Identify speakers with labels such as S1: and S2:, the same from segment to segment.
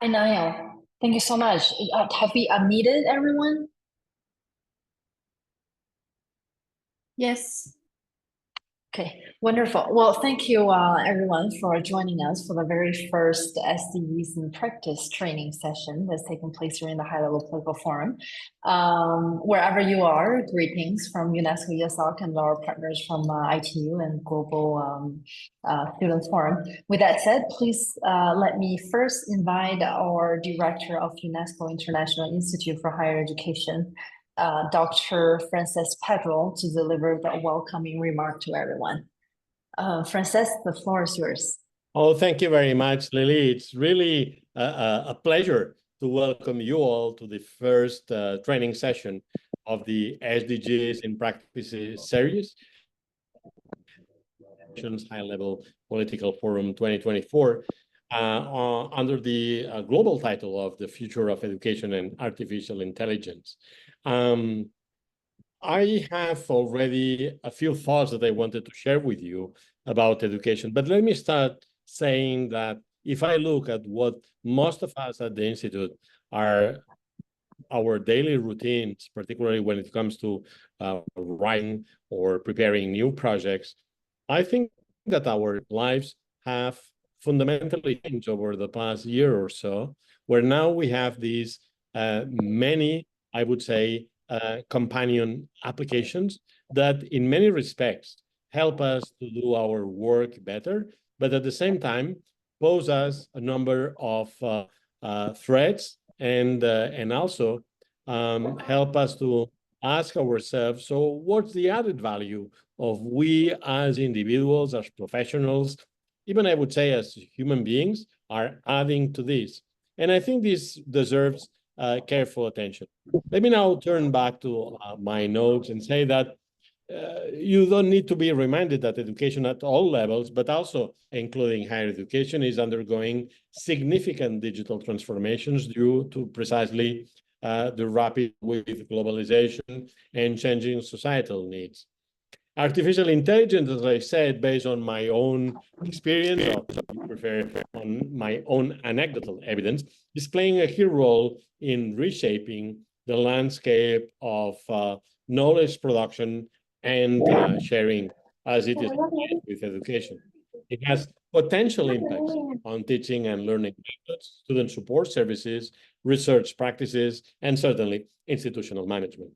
S1: Hi, Niall. Thank you so much. Have we unmuted everyone?
S2: Yes.
S1: Okay, wonderful. Well, thank you, everyone, for joining us for the very first SDEs in Practice training session that's taking place during the High Level Political Forum. Wherever you are, greetings from UNESCO ESOC and our partners from ITU and Global Student Forum. With that said, please let me first invite our Director of UNESCO International Institute for Higher Education, Dr. Frances Pedro, to deliver the welcoming remark to everyone. Frances, the floor is yours.
S3: Oh, thank you very much, Lily. It's really a pleasure to welcome you all to the first training session of the SDGs in Practice series, High Level Political Forum 2024, under the global title of The Future of Education and Artificial Intelligence. I have already a few thoughts that I wanted to share with you about education, but let me start saying that if I look at what most of us at the Institute are our daily routines, particularly when it comes to writing or preparing new projects, I think that our lives have fundamentally changed over the past year or so, where now we have these many, I would say, companion applications that in many respects help us to do our work better, but at the same time pose us a number of threats and also help us to ask ourselves, so what's the added value of we as individuals, as professionals, even I would say as human beings, are adding to this? And I think this deserves careful attention. Let me now turn back to my notes and say that you don't need to be reminded that education at all levels, but also including higher education, is undergoing significant digital transformations due to precisely the rapid with globalization and changing societal needs. Artificial intelligence, as I said, based on my own experience, or I prefer on my own anecdotal evidence, is playing a key role in reshaping the landscape of knowledge production and sharing as it is with education. It has potential impacts on teaching and learning methods, student support services, research practices, and certainly institutional management.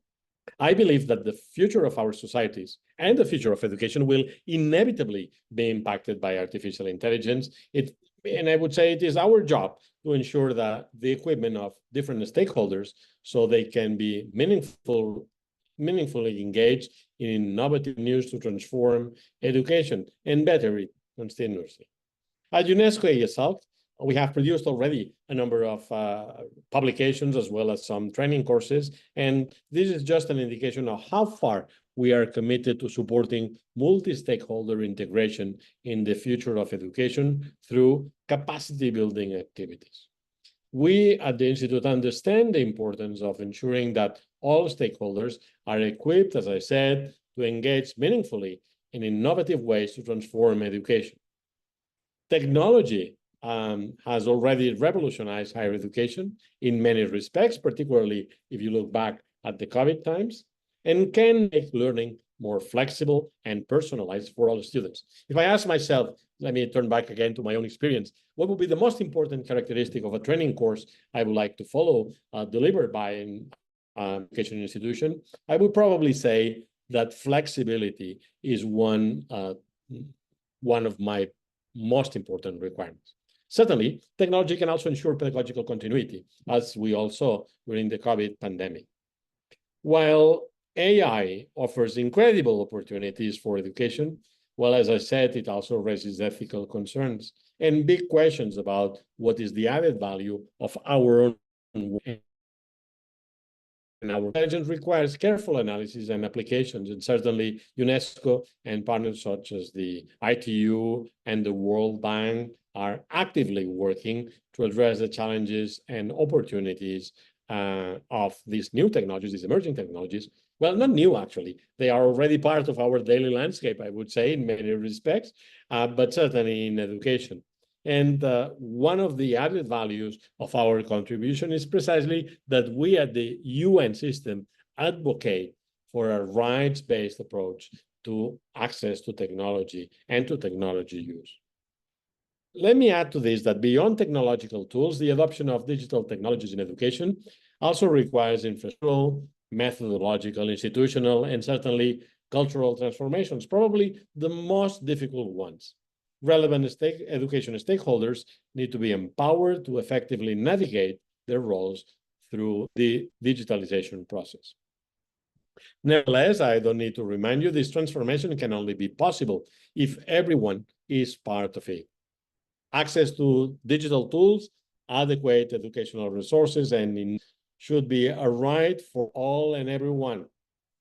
S3: I believe that the future of our societies and the future of education will inevitably be impacted by artificial intelligence. And I would say it is our job to ensure that the equipment of different stakeholders so they can be meaningfully engaged in innovative news to transform education and better it continuously. At UNESCO ESOC, we have produced already a number of publications as well as some training courses, and this is just an indication of how far we are committed to supporting multi-stakeholder integration in the future of education through capacity building activities. We at the Institute understand the importance of ensuring that all stakeholders are equipped, as I said, to engage meaningfully in innovative ways to transform education. Technology has already revolutionized higher education in many respects, particularly if you look back at the COVID times, and can make learning more flexible and personalized for all students. If I ask myself, let me turn back again to my own experience, what would be the most important characteristic of a training course I would like to follow, delivered by an education institution? I would probably say that flexibility is one of my most important requirements. Certainly, technology can also ensure pedagogical continuity, as we all saw during the COVID pandemic. While AI offers incredible opportunities for education, well, as I said, it also raises ethical concerns and big questions about what is the added value of our own work. And our intelligence requires careful analysis and applications, and certainly UNESCO and partners such as the ITU and the World Bank are actively working to address the challenges and opportunities of these new technologies, these emerging technologies. Well, not new, actually. They are already part of our daily landscape, I would say, in many respects, but certainly in education. And one of the added values of our contribution is precisely that we at the UN system advocate for a rights-based approach to access to technology and to technology use. Let me add to this that beyond technological tools, the adoption of digital technologies in education also requires infrastructural, methodological, institutional, and certainly cultural transformations, probably the most difficult ones. Relevant education stakeholders need to be empowered to effectively navigate their roles through the digitalization process. Nevertheless, I don't need to remind you, this transformation can only be possible if everyone is part of it. Access to digital tools, adequate educational resources, and should be a right for all and everyone.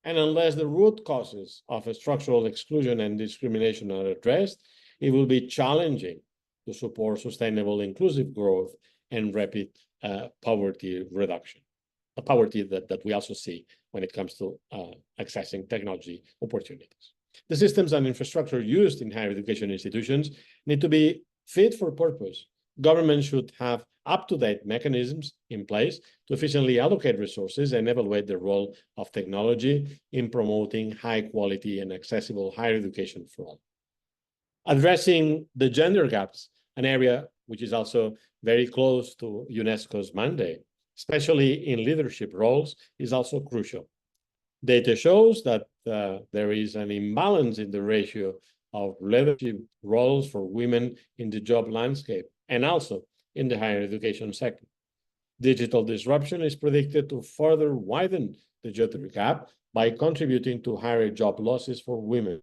S3: And unless the root causes of structural exclusion and discrimination are addressed, it will be challenging to support sustainable inclusive growth and rapid poverty reduction, a poverty that we also see when it comes to accessing technology opportunities. The systems and infrastructure used in higher education institutions need to be fit for purpose. Government should have up-to-date mechanisms in place to efficiently allocate resources and evaluate the role of technology in promoting high quality and accessible higher education for all. Addressing the gender gaps, an area which is also very close to UNESCO's mandate, especially in leadership roles, is also crucial. Data shows that there is an imbalance in the ratio of leadership roles for women in the job landscape and also in the higher education sector. Digital disruption is predicted to further widen the gender gap by contributing to higher job losses for women.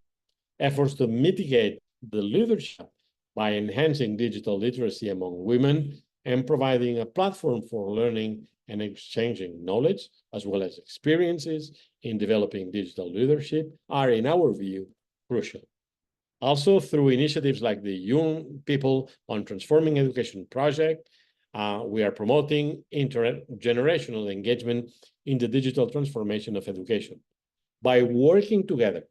S3: Efforts to mitigate the leadership by enhancing digital literacy among women and providing a platform for learning and exchanging knowledge, as well as experiences in developing digital leadership, are, in our view, crucial. Also, through initiatives like the Young People on Transforming Education project, we are promoting intergenerational engagement in the digital transformation of education. By working together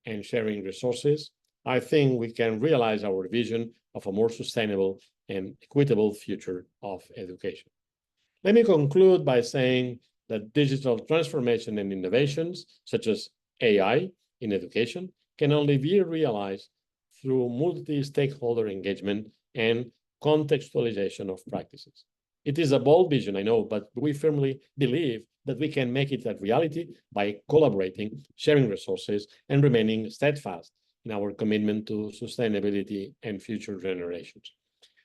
S3: and sharing resources, I think we can realize our vision of a more sustainable and equitable future of education. Let me conclude by saying that digital transformation and innovations, such as AI in education, can only be realized through multi-stakeholder engagement and contextualization of practices. It is a bold vision, I know, but we firmly believe that we can make it a reality by collaborating, sharing resources, and remaining steadfast in our commitment to sustainability and future generations.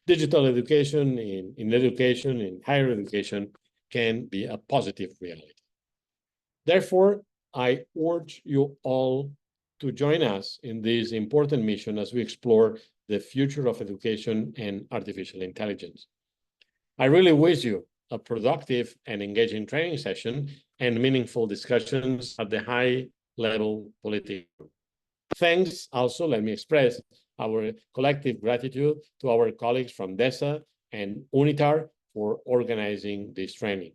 S3: Digital education in higher education can be a positive reality. Therefore, I urge you all to join us in this important mission as we explore the future of education and artificial intelligence. I really wish you a productive and engaging training session and meaningful discussions at the high-level political. Thanks also, let me express our collective gratitude to our colleagues from DESA and UNITAR for organizing this training.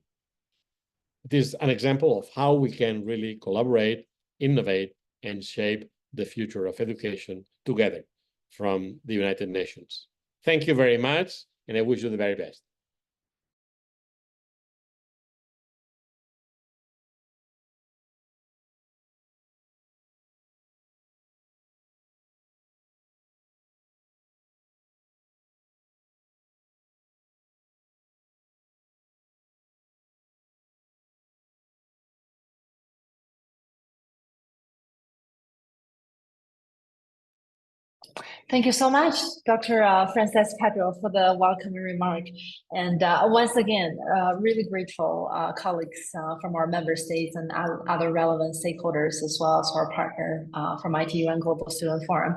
S3: It is an example of how we can really collaborate, innovate, and shape the future of education together from the United Nations. Thank you very much, and I wish you the very best.
S1: Thank you so much, Dr. Frances Pedro, for the welcoming remark. And once again, really grateful colleagues from our member states and other relevant stakeholders, as well as our partner from ITU Global Student Forum,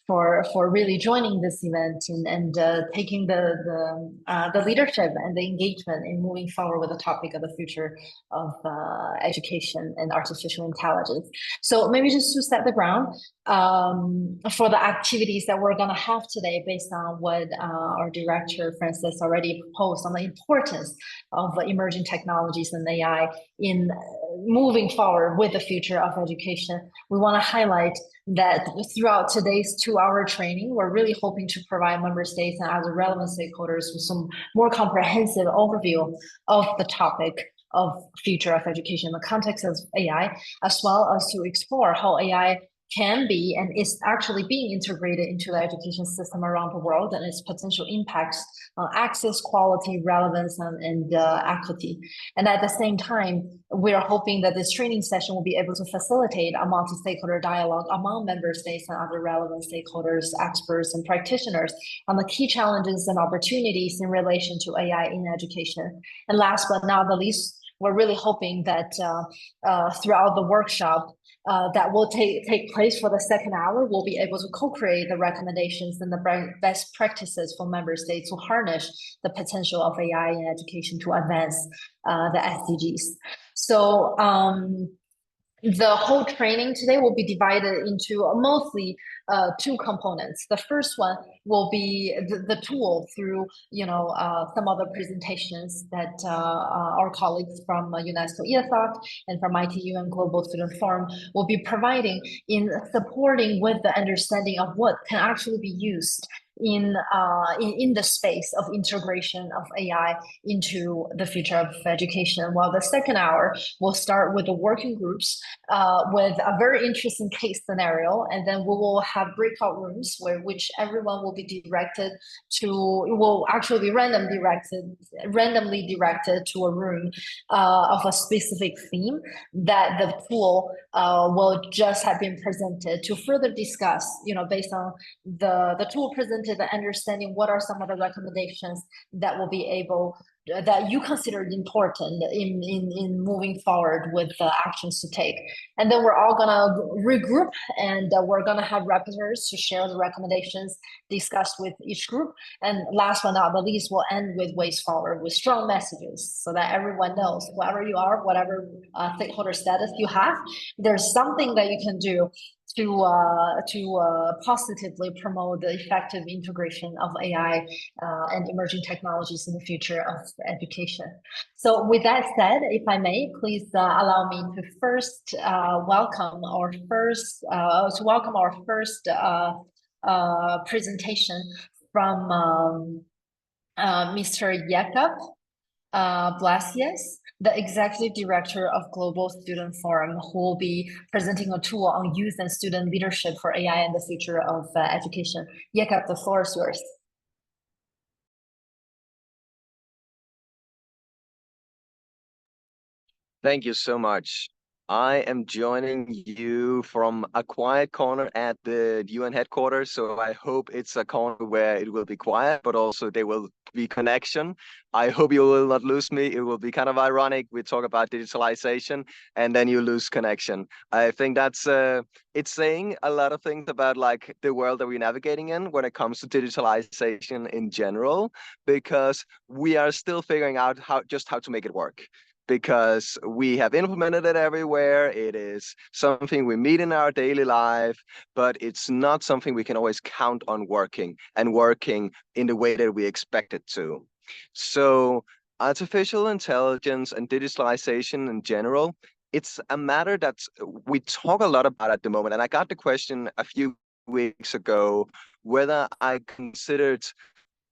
S1: for really joining this event and taking the leadership and the engagement in moving forward with the topic of the future of education and artificial intelligence. So maybe just to set the ground for the activities that we're going to have today, based on what our director Frances already proposed on the importance of emerging technologies and AI in moving forward with the future of education, we want to highlight that throughout today's 2-hour training, we're really hoping to provide member states and other relevant stakeholders with some more comprehensive overview of the topic of future of education in the context of AI, as well as to explore how AI can be and is actually being integrated into the education system around the world and its potential impacts on access, quality, relevance, and equity. And at the same time, we're hoping that this training session will be able to facilitate a multi-stakeholder dialogue among member states and other relevant stakeholders, experts, and practitioners on the key challenges and opportunities in relation to AI in education. And last but not the least, we're really hoping that throughout the workshop, that will take place for the second hour, we'll be able to co-create the recommendations and the best practices for member states to harness the potential of AI in education to advance the SDGs. So the whole training today will be divided into mostly 2 components. The first one will be the tool through, some of the presentations that our colleagues from UNESCO EASOC and from ITU and Global Student Forum will be providing in supporting with the understanding of what can actually be used in the space of integration of AI into the future of education. While the second hour will start with the working groups with a very interesting case scenario, and then we will have breakout rooms which everyone will be will actually randomly directed to a room of a specific theme that the tool will just have been presented to further discuss, based on the tool presented, the understanding what are some of the recommendations that will be able that you considered important in moving forward with the actions to take. And then we're all gonna regroup and we're gonna have rapporteurs to share the recommendations discussed with each group. And last but not the least, we'll end with ways forward with strong messages so that everyone knows, whoever you are, whatever stakeholder status you have, there's something that you can do to positively promote the effective integration of AI and emerging technologies in the future of education. So with that said, if I may, please allow me to first welcome our first presentation from Mr. Jakob Blasius, the Executive Director of Global Student Forum, who will be presenting a tool on youth and student leadership for AI and the future of education. Jakob, the floor is yours.
S4: Thank you so much. I am joining you from a quiet corner at the UN headquarters, so I hope it's a corner where it will be quiet, but also there will be connection. I hope you will not lose me. It will be kind of ironic. We talk about digitalization and then you lose connection. I think that's it's saying a lot of things about like the world that we're navigating in when it comes to digitalization in general, because we are still figuring out how to make it work. Because we have implemented it everywhere. It is something we meet in our daily life, but it's not something we can always count on working in the way that we expect it to. So artificial intelligence and digitalization in general, it's a matter that we talk a lot about at the moment. And I got the question a few weeks ago whether I considered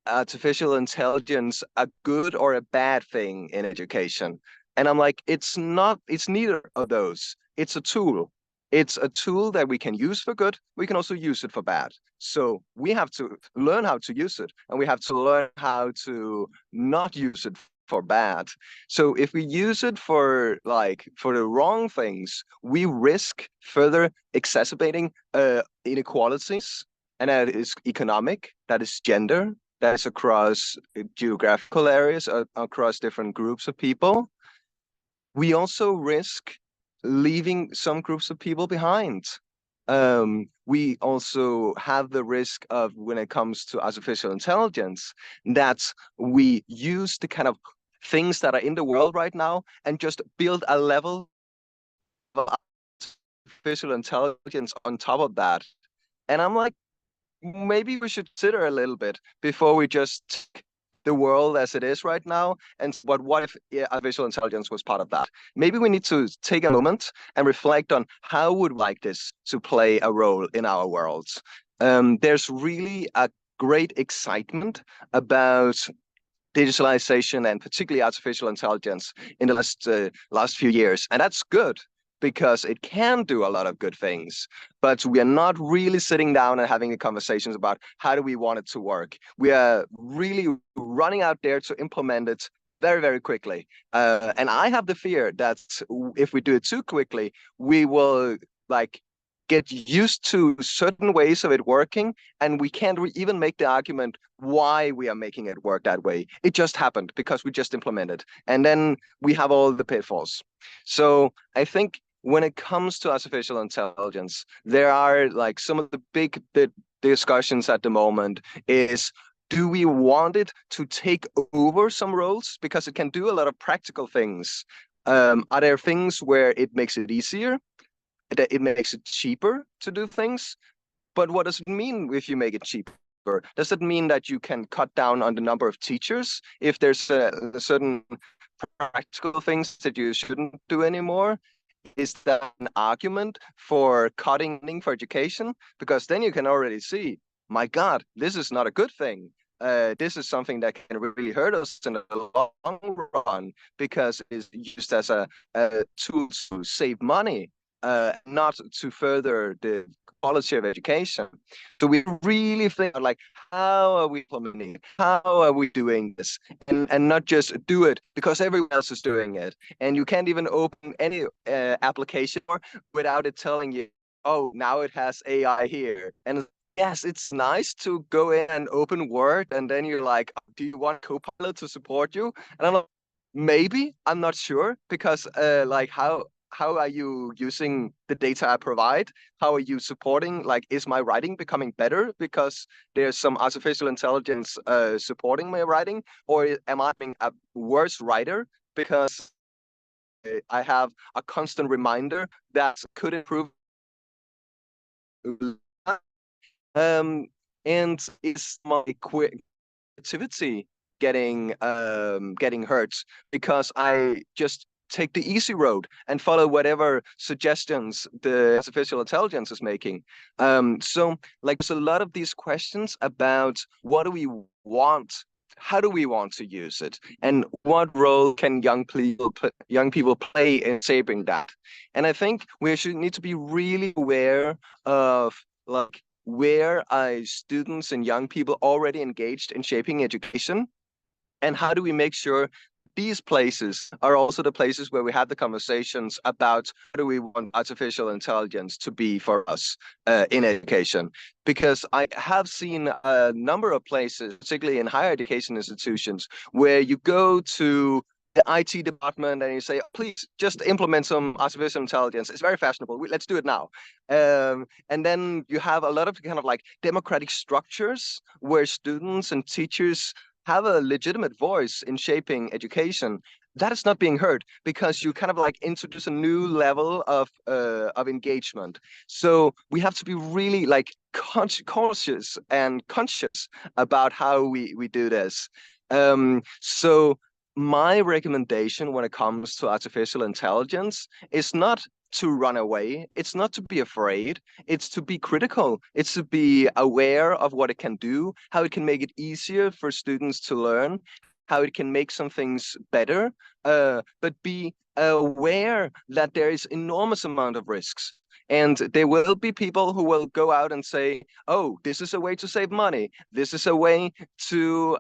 S4: artificial intelligence a good or a bad thing in education. And I'm like, it's neither of those. It's a tool. It's a tool that we can use for good. We can also use it for bad. So we have to learn how to use it, and we have to learn how to not use it for bad. So if we use it for the wrong things, we risk further exacerbating inequalities, and that is economic, that is gender, that is across geographical areas, across different groups of people. We also risk leaving some groups of people behind. We also have the risk of, when it comes to artificial intelligence, that we use the kind of things that are in the world right now and just build a level of artificial intelligence on top of that. And I'm like, maybe we should consider a little bit before we just the world as it is right now. And but what if artificial intelligence was part of that? Maybe we need to take a moment and reflect on how would we like this to play a role in our worlds. There's really a great excitement about digitalization and particularly artificial intelligence in the last few years, and that's good because it can do a lot of good things, but we are not really sitting down and having the conversations about how do we want it to work. We are really running out there to implement it very, very quickly. And I have the fear that if we do it too quickly, we will like get used to certain ways of it working, and we can't even make the argument why we are making it work that way. It just happened because we just implemented, and then we have all the pitfalls. So I think when it comes to artificial intelligence, there are like some of the big discussions at the moment is, do we want it to take over some roles because it can do a lot of practical things? Are there things where it makes it easier, that it makes it cheaper to do things? But what does it mean if you make it cheaper? Does it mean that you can cut down on the number of teachers if there's a certain practical things that you shouldn't do anymore? Is that an argument for cutting funding for education? Because then you can already see, my God, this is not a good thing. This is something that can really hurt us in the long run because it's used as a tool to save money, not to further the quality of education. So we really think like, how are we implementing it? How are we doing this? And not just do it because everyone else is doing it. And you can't even open any application without it telling you, oh, now it has AI here. And yes, it's nice to go in and open Word, and then you're like, do you want Copilot to support you? And I'm like, maybe, I'm not sure, because like how are you using the data I provide? How are you supporting, like, is my writing becoming better because there's some artificial intelligence supporting my writing? Or am I being a worse writer because I have a constant reminder that could improve? And is my creativity getting hurt because I just take the easy road and follow whatever suggestions the artificial intelligence is making? So like there's a lot of these questions about what do we want, how do we want to use it, and what role can young people play in shaping that? And I think we should need to be really aware of like where are students and young people already engaged in shaping education, and how do we make sure these places are also the places where we have the conversations about how do we want artificial intelligence to be for us in education? Because I have seen a number of places, particularly in higher education institutions, where you go to the IT department and you say, please just implement some artificial intelligence. It's very fashionable. Let's do it now. And then you have a lot of kind of like democratic structures where students and teachers have a legitimate voice in shaping education. That is not being heard because you kind of like introduce a new level of engagement. So we have to be really like cautious and conscious about how we do this. So my recommendation when it comes to artificial intelligence is not to run away. It's not to be afraid. It's to be critical. It's to be aware of what it can do, how it can make it easier for students to learn, how it can make some things better, but be aware that there is enormous amount of risks. And there will be people who will go out and say, oh, this is a way to save money. This is a way to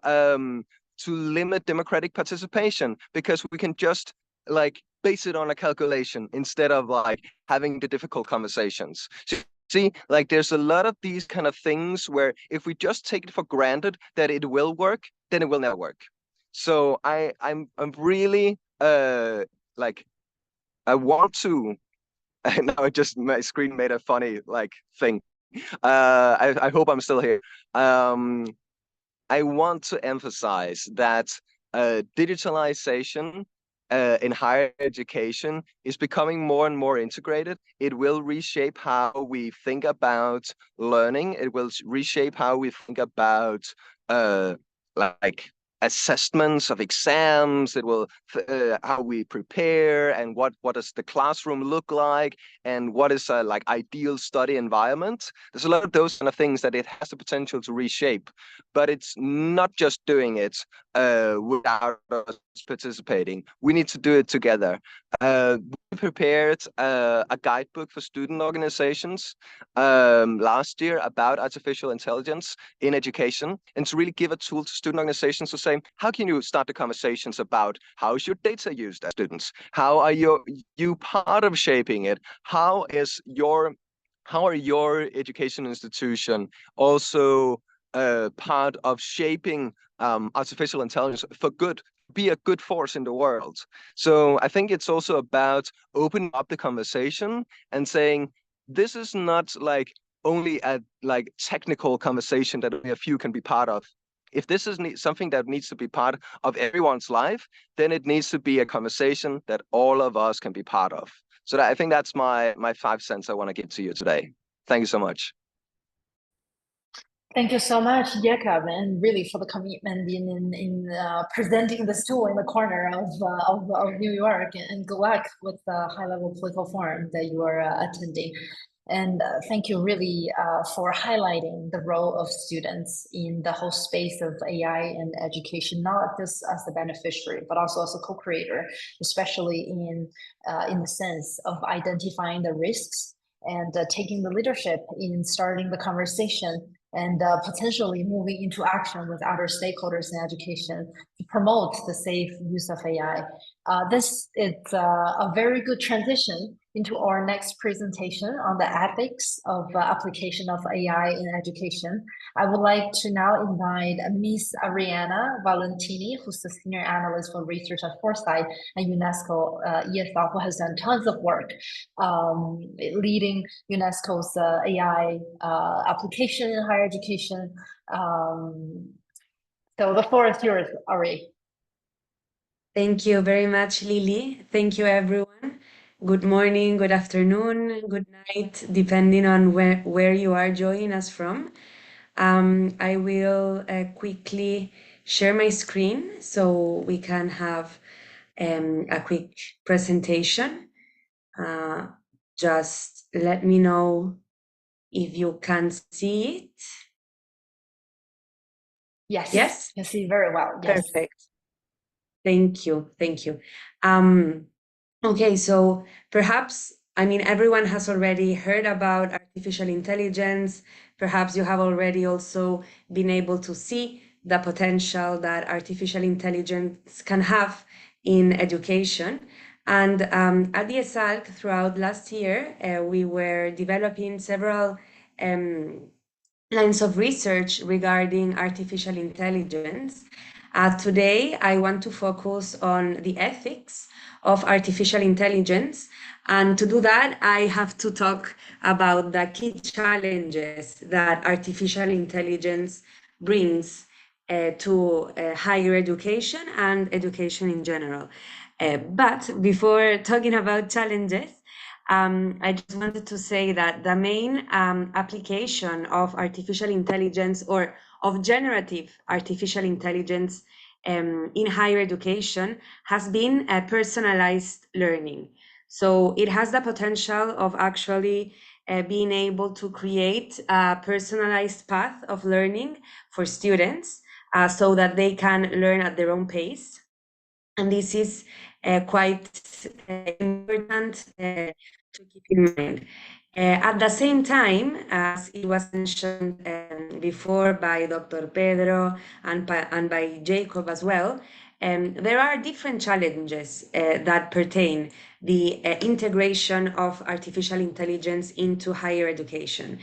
S4: limit democratic participation because we can just like base it on a calculation instead of like having the difficult conversations. So, see, like there's a lot of these kind of things where if we just take it for granted that it will work, then it will never work. So I'm really like I want to. Now my screen made a funny like thing. I hope I'm still here. I want to emphasize that digitalization in higher education is becoming more and more integrated. It will reshape how we think about learning. It will reshape how we think about like assessments of exams. It will how we prepare and what does the classroom look like and what is a like ideal study environment. There's a lot of those kind of things that it has the potential to reshape, but it's not just doing it without us participating. We need to do it together. We prepared a guidebook for student organizations last year about artificial intelligence in education, and to really give a tool to student organizations to say, how can you start the conversations about how is your data used as students? How are you part of shaping it? How are your education institution also part of shaping artificial intelligence for good, be a good force in the world? So I think it's also about opening up the conversation and saying, this is not like only a like technical conversation that only a few can be part of. If this is something that needs to be part of everyone's life, then it needs to be a conversation that all of us can be part of. So I think that's my 5 cents I want to give to you today. Thank you so much.
S1: Thank you so much, Jakob, and really for the commitment in presenting this tool in the corner of New York. And good luck with the high-level political forum that you are attending. And thank you really for highlighting the role of students in the whole space of AI and education, not just as the beneficiary, but also as a co-creator, especially in the sense of identifying the risks and taking the leadership in starting the conversation and potentially moving into action with other stakeholders in education to promote the safe use of AI. This is a very good transition into our next presentation on the ethics of application of AI in education. I would like to now invite Ms. Ariana Valentini, who's the Senior Analyst for Research at Foresight and UNESCO ESL, who has done tons of work leading UNESCO's AI application in higher education. So the floor is yours, Ari.
S5: Thank you very much, Lily. Thank you, everyone. Good morning, good afternoon, good night, depending on where you are joining us from. I will quickly share my screen so we can have a quick presentation. Just let me know if you can see it.
S1: Yes.
S5: Yes?
S1: You see very well. Yes.
S5: Perfect. Thank you. Thank you. Okay, so perhaps, I mean, everyone has already heard about artificial intelligence. Perhaps you have already also been able to see the potential that artificial intelligence can have in education. And at the ESALC throughout last year, we were developing several lines of research regarding artificial intelligence. Today, I want to focus on the ethics of artificial intelligence. And to do that, I have to talk about the key challenges that artificial intelligence brings to higher education and education in general. But before talking about challenges, I just wanted to say that the main application of artificial intelligence or of generative artificial intelligence in higher education has been personalized learning. So it has the potential of actually being able to create a personalized path of learning for students so that they can learn at their own pace. And this is quite important to keep in mind. At the same time, as it was mentioned before by Dr. Pedro and by Jacob as well, there are different challenges that pertain the integration of artificial intelligence into higher education.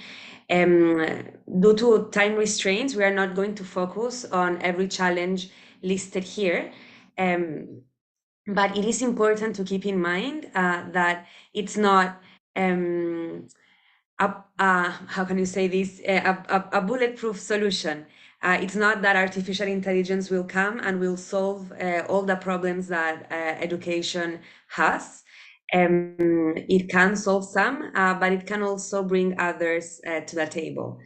S5: Due to time restraints, we are not going to focus on every challenge listed here. But it is important to keep in mind that it's not how can you say this, a bulletproof solution. It's not that artificial intelligence will come and will solve all the problems that education has. It can solve some, but it can also bring others to the table.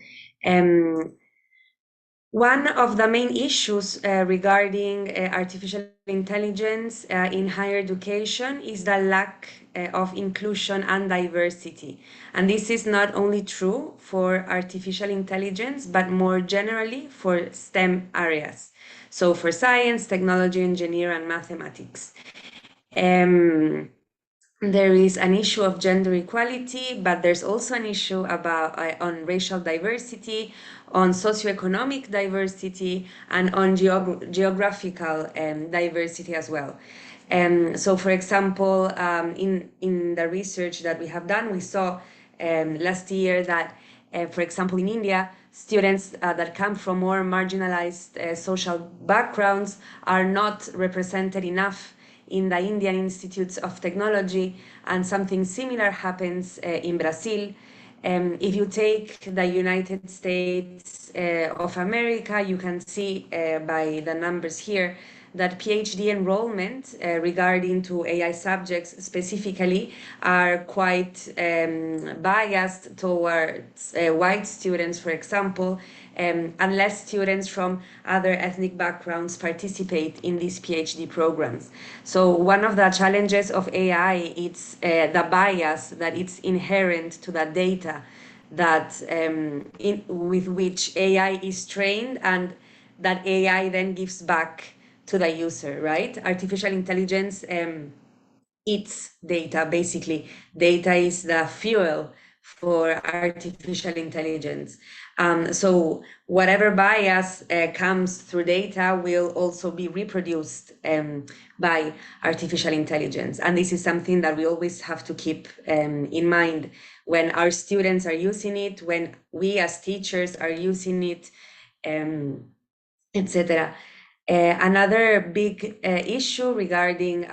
S5: One of the main issues regarding artificial intelligence in higher education is the lack of inclusion and diversity. And this is not only true for artificial intelligence, but more generally for STEM areas. So for science, technology, engineering, and mathematics. There is an issue of gender equality, but there's also an issue about on racial diversity, on socioeconomic diversity, and on geographical diversity as well. So, for example, in the research that we have done, we saw last year that, for example, in India, students that come from more marginalized social backgrounds are not represented enough in the Indian Institutes of Technology, and something similar happens in Brazil. If you take the United States of America, you can see by the numbers here that PhD enrollment regarding to AI subjects specifically are quite biased towards white students, for example, unless students from other ethnic backgrounds participate in these PhD programs. So one of the challenges of AI is the bias that it's inherent to the data that with which AI is trained, and that AI then gives back to the user, right? Artificial intelligence eats data, basically. Data is the fuel for artificial intelligence. So whatever bias comes through data will also be reproduced by artificial intelligence. And this is something that we always have to keep in mind when our students are using it, when we as teachers are using it, etc. Another big issue regarding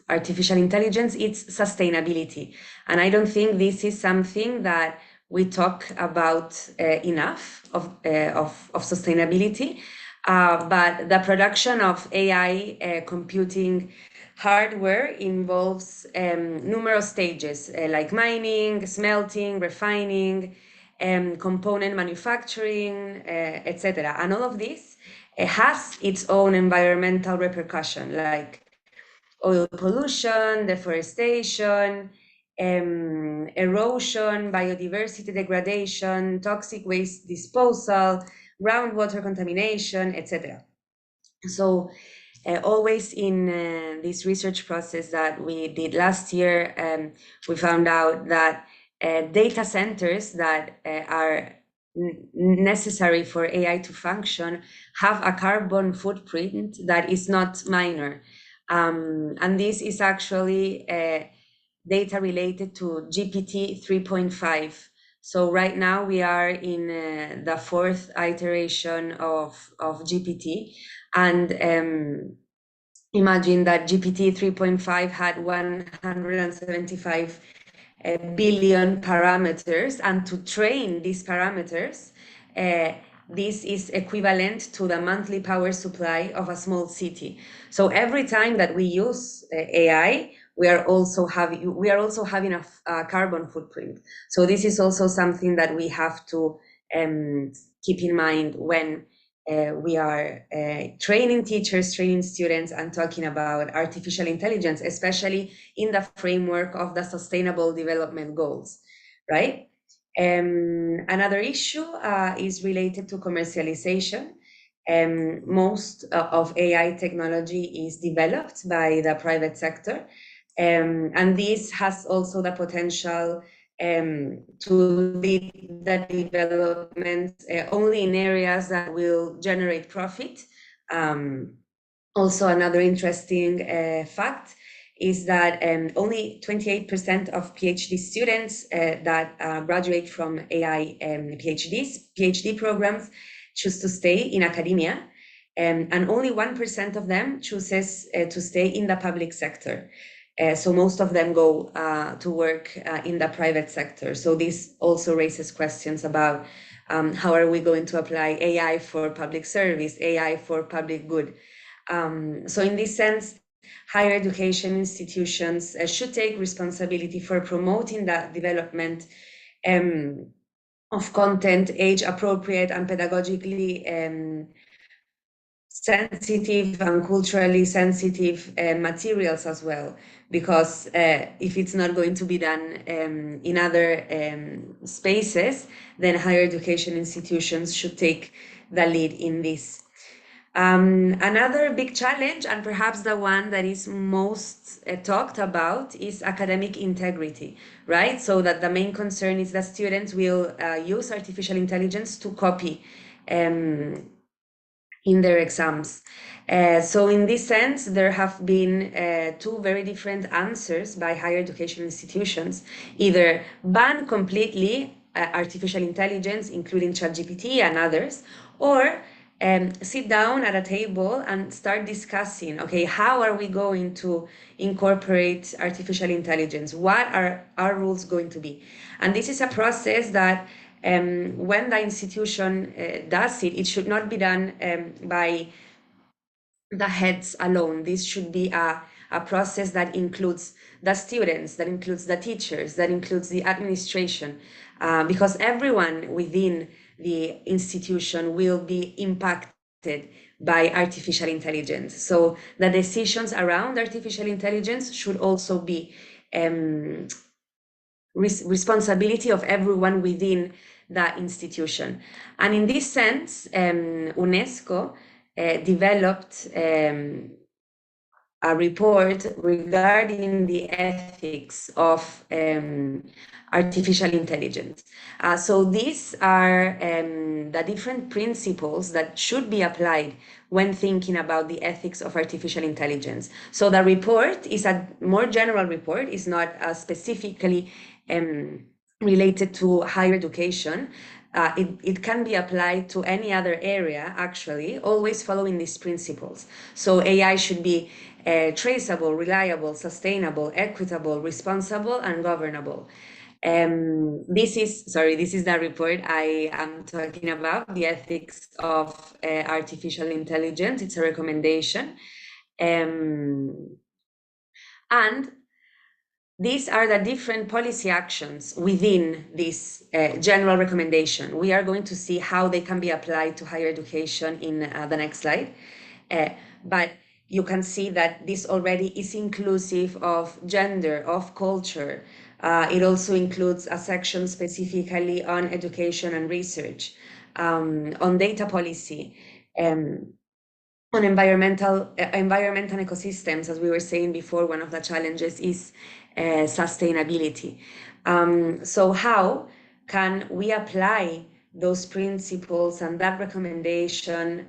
S5: artificial intelligence is sustainability. And I don't think this is something that we talk about enough of sustainability. But the production of AI computing hardware involves numerous stages like mining, smelting, refining, component manufacturing, etc. And all of this has its own environmental repercussion, like oil pollution, deforestation, erosion, biodiversity degradation, toxic waste disposal, groundwater contamination, etc. So always in this research process that we did last year, we found out that data centers that are necessary for AI to function have a carbon footprint that is not minor. And this is actually data related to GPT 3.5. So right now we are in the 4th iteration of GPT, and imagine that GPT 3.5 had 175 billion parameters, and to train these parameters, this is equivalent to the monthly power supply of a small city. So every time that we use AI, we are also having a carbon footprint. So this is also something that we have to keep in mind when we are training teachers, training students, and talking about artificial intelligence, especially in the framework of the Sustainable Development Goals, right? Another issue is related to commercialization. Most of AI technology is developed by the private sector, and this has also the potential to lead the development only in areas that will generate profit. Also, another interesting fact is that only 28% of PhD students that graduate from AI PhD programs choose to stay in academia, and only 1% of them chooses to stay in the public sector. So most of them go to work in the private sector. So this also raises questions about how are we going to apply AI for public service, AI for public good. So in this sense, higher education institutions should take responsibility for promoting the development of content, age appropriate and pedagogically sensitive and culturally sensitive materials as well, because if it's not going to be done in other spaces, then higher education institutions should take the lead in this. Another big challenge, and perhaps the one that is most talked about, is academic integrity, right? So that the main concern is that students will use artificial intelligence to copy in their exams. So in this sense, there have been two very different answers by higher education institutions: either ban completely artificial intelligence, including ChatGPT and others, or sit down at a table and start discussing, okay, how are we going to incorporate artificial intelligence? What are our rules going to be? And this is a process that when the institution does it, it should not be done by the heads alone. This should be a process that includes the students, that includes the teachers, that includes the administration, because everyone within the institution will be impacted by artificial intelligence. So the decisions around artificial intelligence should also be responsibility of everyone within the institution. And in this sense, UNESCO developed a report regarding the ethics of artificial intelligence. So these are the different principles that should be applied when thinking about the ethics of artificial intelligence. So the report is a more general report, is not specifically related to higher education. It can be applied to any other area, actually, always following these principles. So AI should be traceable, reliable, sustainable, equitable, responsible, and governable. This is the report I am talking about, the ethics of artificial intelligence. It's a recommendation. And these are the different policy actions within this general recommendation. We are going to see how they can be applied to higher education in the next slide. But you can see that this already is inclusive of gender, of culture. It also includes a section specifically on education and research, on data policy, on environmental ecosystems. As we were saying before, one of the challenges is sustainability. So how can we apply those principles and that recommendation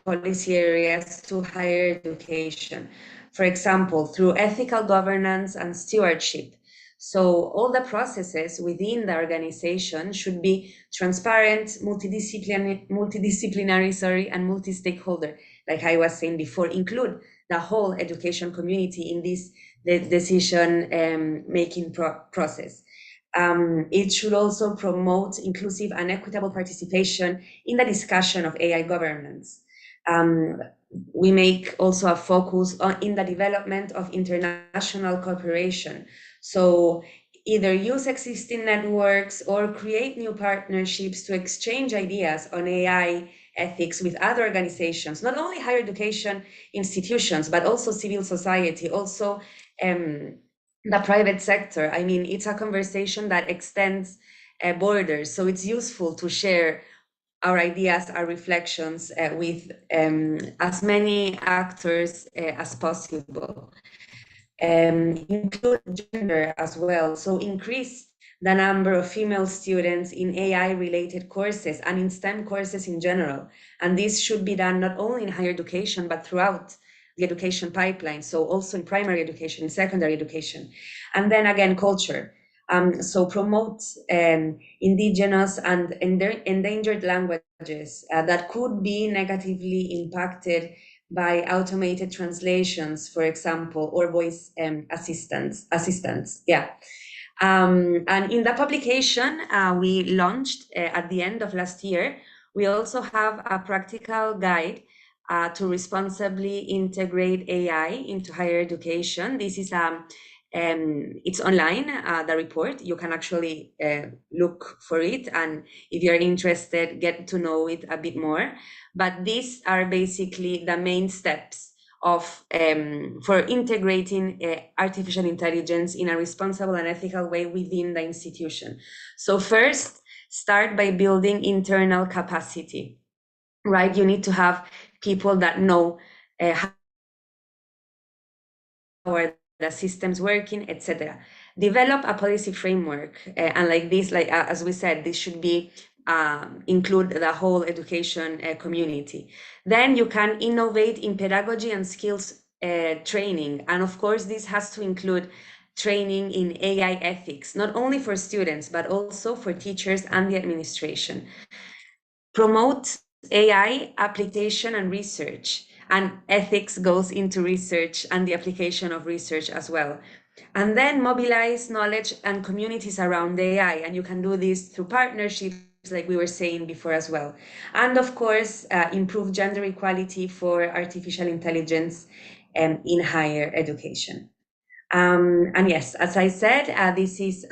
S5: policy areas to higher education? For example, through ethical governance and stewardship. So all the processes within the organization should be transparent, multidisciplinary, and multi-stakeholder. Like I was saying before, include the whole education community in this decision making process. It should also promote inclusive and equitable participation in the discussion of AI governance. We make also a focus in the development of international cooperation. So either use existing networks or create new partnerships to exchange ideas on AI ethics with other organizations, not only higher education institutions, but also civil society, also the private sector. I mean, it's a conversation that extends borders. So it's useful to share our ideas, our reflections with as many actors as possible. Include gender as well. So increase the number of female students in AI-related courses and in STEM courses in general. And this should be done not only in higher education, but throughout the education pipeline. So also in primary education, in secondary education. And then again, culture. So promote indigenous and endangered languages that could be negatively impacted by automated translations, for example, or voice assistants. Yeah. And in the publication we launched at the end of last year, we also have a practical guide to responsibly integrate AI into higher education. This is a It's online, the report. You can actually look for it, and if you're interested, get to know it a bit more. But these are basically the main steps of for integrating artificial intelligence in a responsible and ethical way within the institution. So first, start by building internal capacity, right? You need to have people that know how are the systems working, etc. Develop a policy framework, and like this, like as we said, this should be include the whole education community. Then you can innovate in pedagogy and skills training, and of course this has to include training in AI ethics, not only for students but also for teachers and the administration. Promote AI application and research, and ethics goes into research and the application of research as well. And then mobilize knowledge and communities around AI, and you can do this through partnerships like we were saying before as well. And of course, improve gender equality for artificial intelligence in higher education. And yes, as I said, this is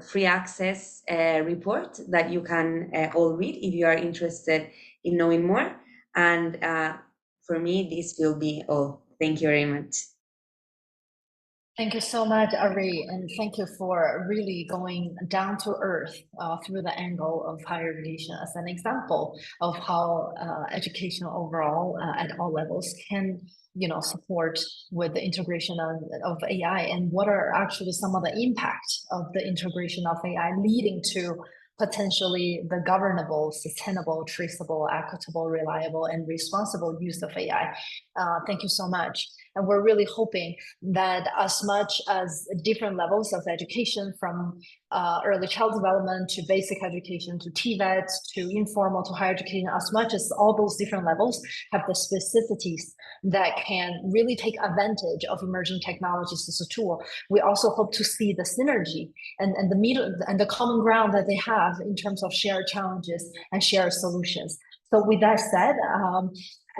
S5: free access report that you can all read if you are interested in knowing more. And for me, this will be all. Thank you very much.
S1: Thank you so much, Ari, and thank you for really going down to earth through the angle of higher education as an example of how education overall at all levels can, support with the integration of AI, and what are actually some of the impact of the integration of AI leading to potentially the governable, sustainable, traceable, equitable, reliable, and responsible use of AI. Thank you so much. And we're really hoping that as much as different levels of education, from early child development to basic education to TVET to informal to higher education, as much as all those different levels have the specificities that can really take advantage of emerging technologies as a tool, we also hope to see the synergy and the middle and the common ground that they have in terms of shared challenges and shared solutions. So with that said,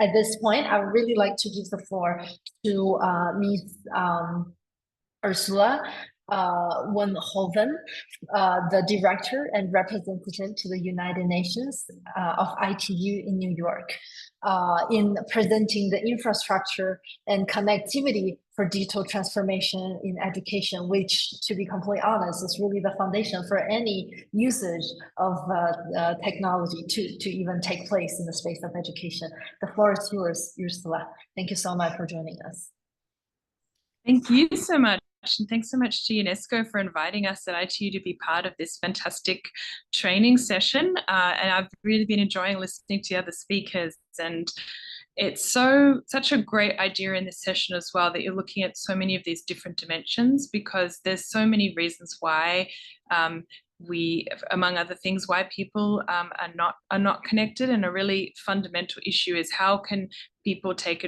S1: at this point, I would really like to give the floor to Ms. Ursula Wenhoven, the Director and Representative to the United Nations of ITU in New York, in presenting the infrastructure and connectivity for digital transformation in education, which, to be completely honest, is really the foundation for any usage of technology to even take place in the space of education. The floor is yours, Ursula. Thank you so much for joining us.
S2: Thank you so much. And thanks so much to UNESCO for inviting us at ITU to be part of this fantastic training session. And I've really been enjoying listening to the other speakers. And it's such a great idea in this session as well, that you're looking at so many of these different dimensions, because there's so many reasons why among other things, why people are not connected. And a really fundamental issue is how can people take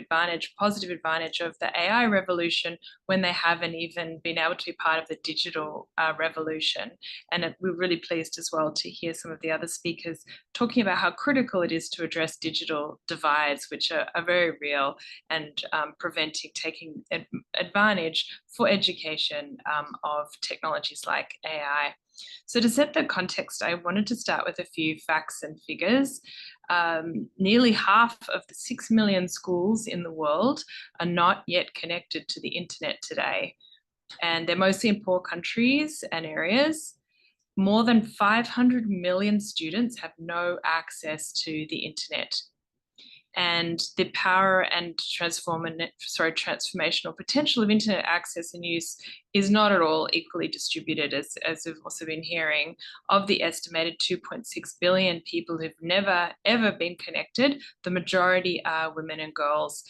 S2: positive advantage of the AI revolution when they haven't even been able to be part of the digital revolution. And we're really pleased as well to hear some of the other speakers talking about how critical it is to address digital divides, which are very real, and preventing taking advantage for education of technologies like AI. So to set the context, I wanted to start with a few facts and figures. Nearly half of the 6 million schools in the world are not yet connected to the internet today. And they're mostly in poor countries and areas. More than 500 million students have no access to the internet. And the power and transformational potential of internet access and use is not at all equally distributed, as we've also been hearing. Of the estimated 2.6 billion people who've never, ever been connected, the majority are women and girls,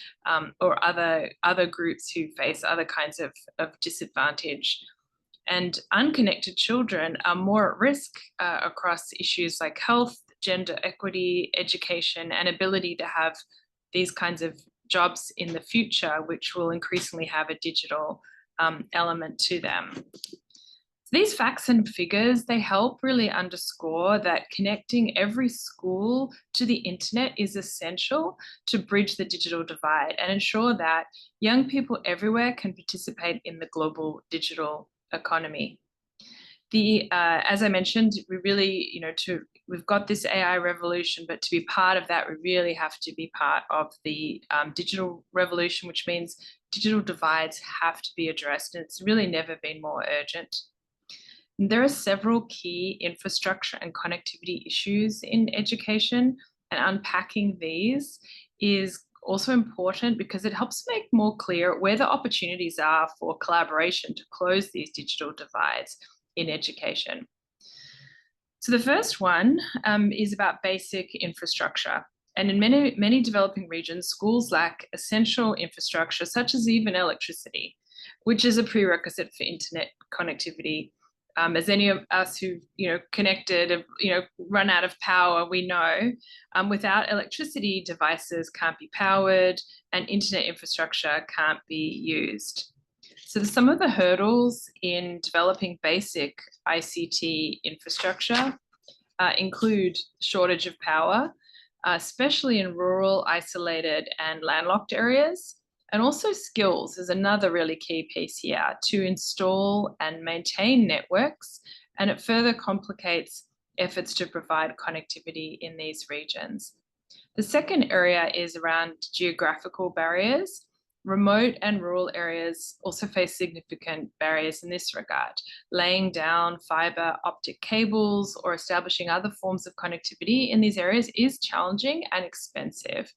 S2: or other groups who face other kinds of disadvantage. And unconnected children are more at risk across issues like health, gender equity, education, and ability to have these kinds of jobs in the future, which will increasingly have a digital element to them. These facts and figures, they help really underscore that connecting every school to the internet is essential to bridge the digital divide and ensure that young people everywhere can participate in the global digital economy. As I mentioned, we really, we've got this AI revolution, but to be part of that, we really have to be part of the digital revolution, which means digital divides have to be addressed, and it's really never been more urgent. There are several key infrastructure and connectivity issues in education, and unpacking these is also important because it helps make more clear where the opportunities are for collaboration to close these digital divides in education. So the first one is about basic infrastructure. And in many developing regions, schools lack essential infrastructure, such as even electricity, which is a prerequisite for internet connectivity. As any of us who connected, run out of power, we know without electricity, devices can't be powered and internet infrastructure can't be used. So some of the hurdles in developing basic ICT infrastructure include shortage of power, especially in rural, isolated and landlocked areas. And also skills is another really key piece here to install and maintain networks, and it further complicates efforts to provide connectivity in these regions. The second area is around geographical barriers. Remote and rural areas also face significant barriers in this regard. Laying down fiber optic cables or establishing other forms of connectivity in these areas is challenging and expensive.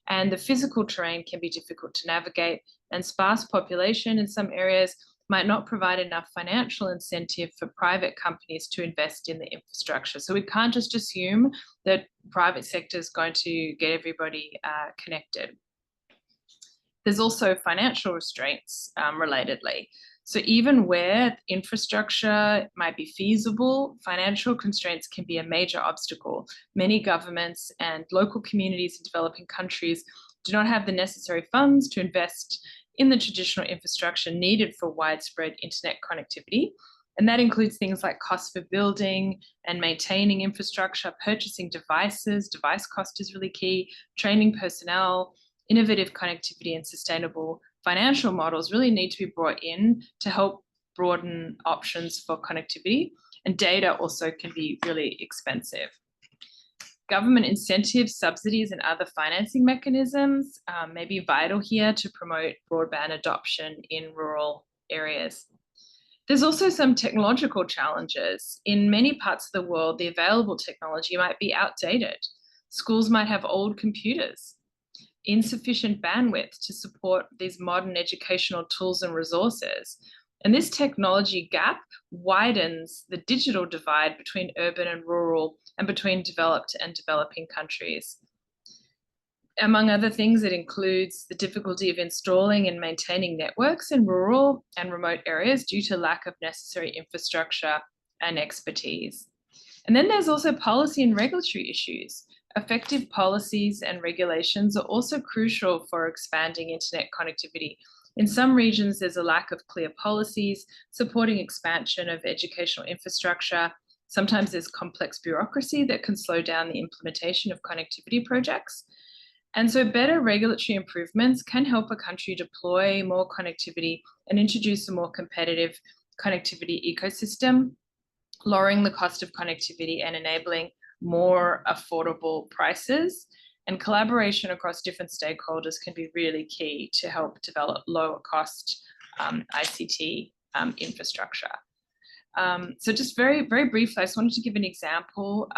S2: And the physical terrain can be difficult to navigate, and sparse population in some areas might not provide enough financial incentive for private companies to invest in the infrastructure. So we can't just assume that private sector is going to get everybody connected. There's also financial restraints relatedly. So even where infrastructure might be feasible, financial constraints can be a major obstacle. Many governments and local communities in developing countries do not have the necessary funds to invest in the traditional infrastructure needed for widespread internet connectivity. And that includes things like costs for building and maintaining infrastructure, purchasing devices, device cost is really key, training personnel, innovative connectivity and sustainable financial models really need to be brought in to help broaden options for connectivity. And data also can be really expensive. Government incentives, subsidies, and other financing mechanisms may be vital here to promote broadband adoption in rural areas. There's also some technological challenges. In many parts of the world, the available technology might be outdated. Schools might have old computers, insufficient bandwidth to support these modern educational tools and resources. And this technology gap widens the digital divide between urban and rural and between developed and developing countries. Among other things, it includes the difficulty of installing and maintaining networks in rural and remote areas due to lack of necessary infrastructure and expertise. And then there's also policy and regulatory issues. Effective policies and regulations are also crucial for expanding internet connectivity. In some regions, there's a lack of clear policies supporting expansion of educational infrastructure. Sometimes there's complex bureaucracy that can slow down the implementation of connectivity projects. And so better regulatory improvements can help a country deploy more connectivity and introduce a more competitive connectivity ecosystem, lowering the cost of connectivity and enabling more affordable prices. And collaboration across different stakeholders can be really key to help develop lower cost ICT infrastructure. So just very, very briefly, I just wanted to give an example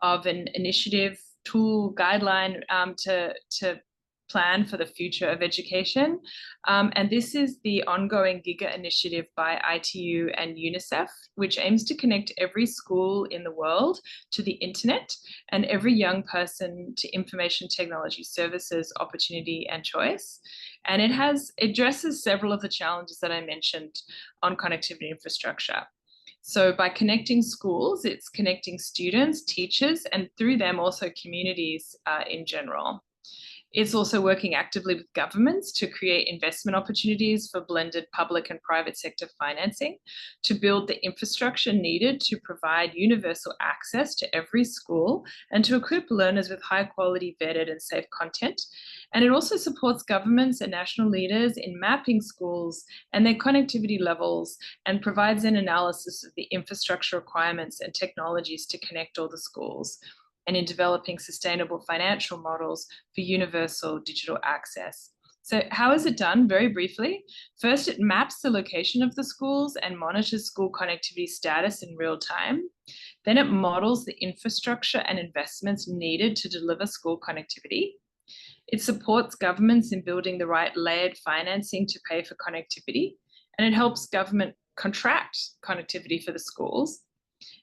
S2: of an initiative, tool, guideline to plan for the future of education. And this is the ongoing GIGA initiative by ITU and UNICEF, which aims to connect every school in the world to the internet and every young person to information technology services, opportunity and choice. And it addresses several of the challenges that I mentioned on connectivity infrastructure. So by connecting schools, it's connecting students, teachers, and through them also communities in general. It's also working actively with governments to create investment opportunities for blended public and private sector financing, to build the infrastructure needed to provide universal access to every school, and to equip learners with high quality, vetted and safe content. And it also supports governments and national leaders in mapping schools and their connectivity levels, and provides an analysis of the infrastructure requirements and technologies to connect all the schools, and in developing sustainable financial models for universal digital access. So how is it done? Very briefly, first it maps the location of the schools and monitors school connectivity status in real time. Then it models the infrastructure and investments needed to deliver school connectivity. It supports governments in building the right layered financing to pay for connectivity, and it helps government contract connectivity for the schools.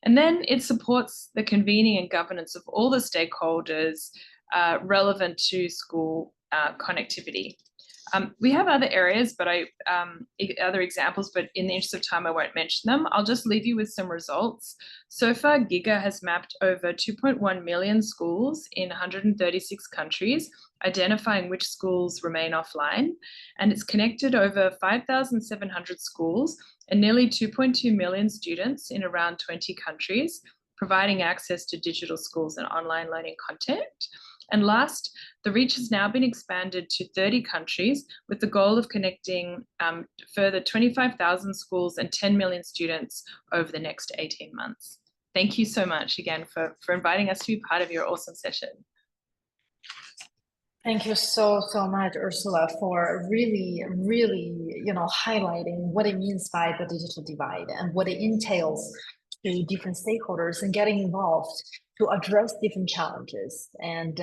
S2: And then it supports the convening and governance of all the stakeholders relevant to school connectivity. We have other areas, but other examples, but in the interest of time, I won't mention them. I'll just leave you with some results. So far, GIGA has mapped over 2.1 million schools in 136 countries, identifying which schools remain offline. And it's connected over 5,700 schools and nearly 2.2 million students in around 20 countries, providing access to digital schools and online learning content. And last, the reach has now been expanded to 30 countries with the goal of connecting further 25,000 schools and 10 million students over the next 18 months. Thank you so much again for inviting us to be part of your awesome session.
S1: Thank you so much, Ursula, for really, highlighting what it means by the digital divide and what it entails to different stakeholders and getting involved to address different challenges. And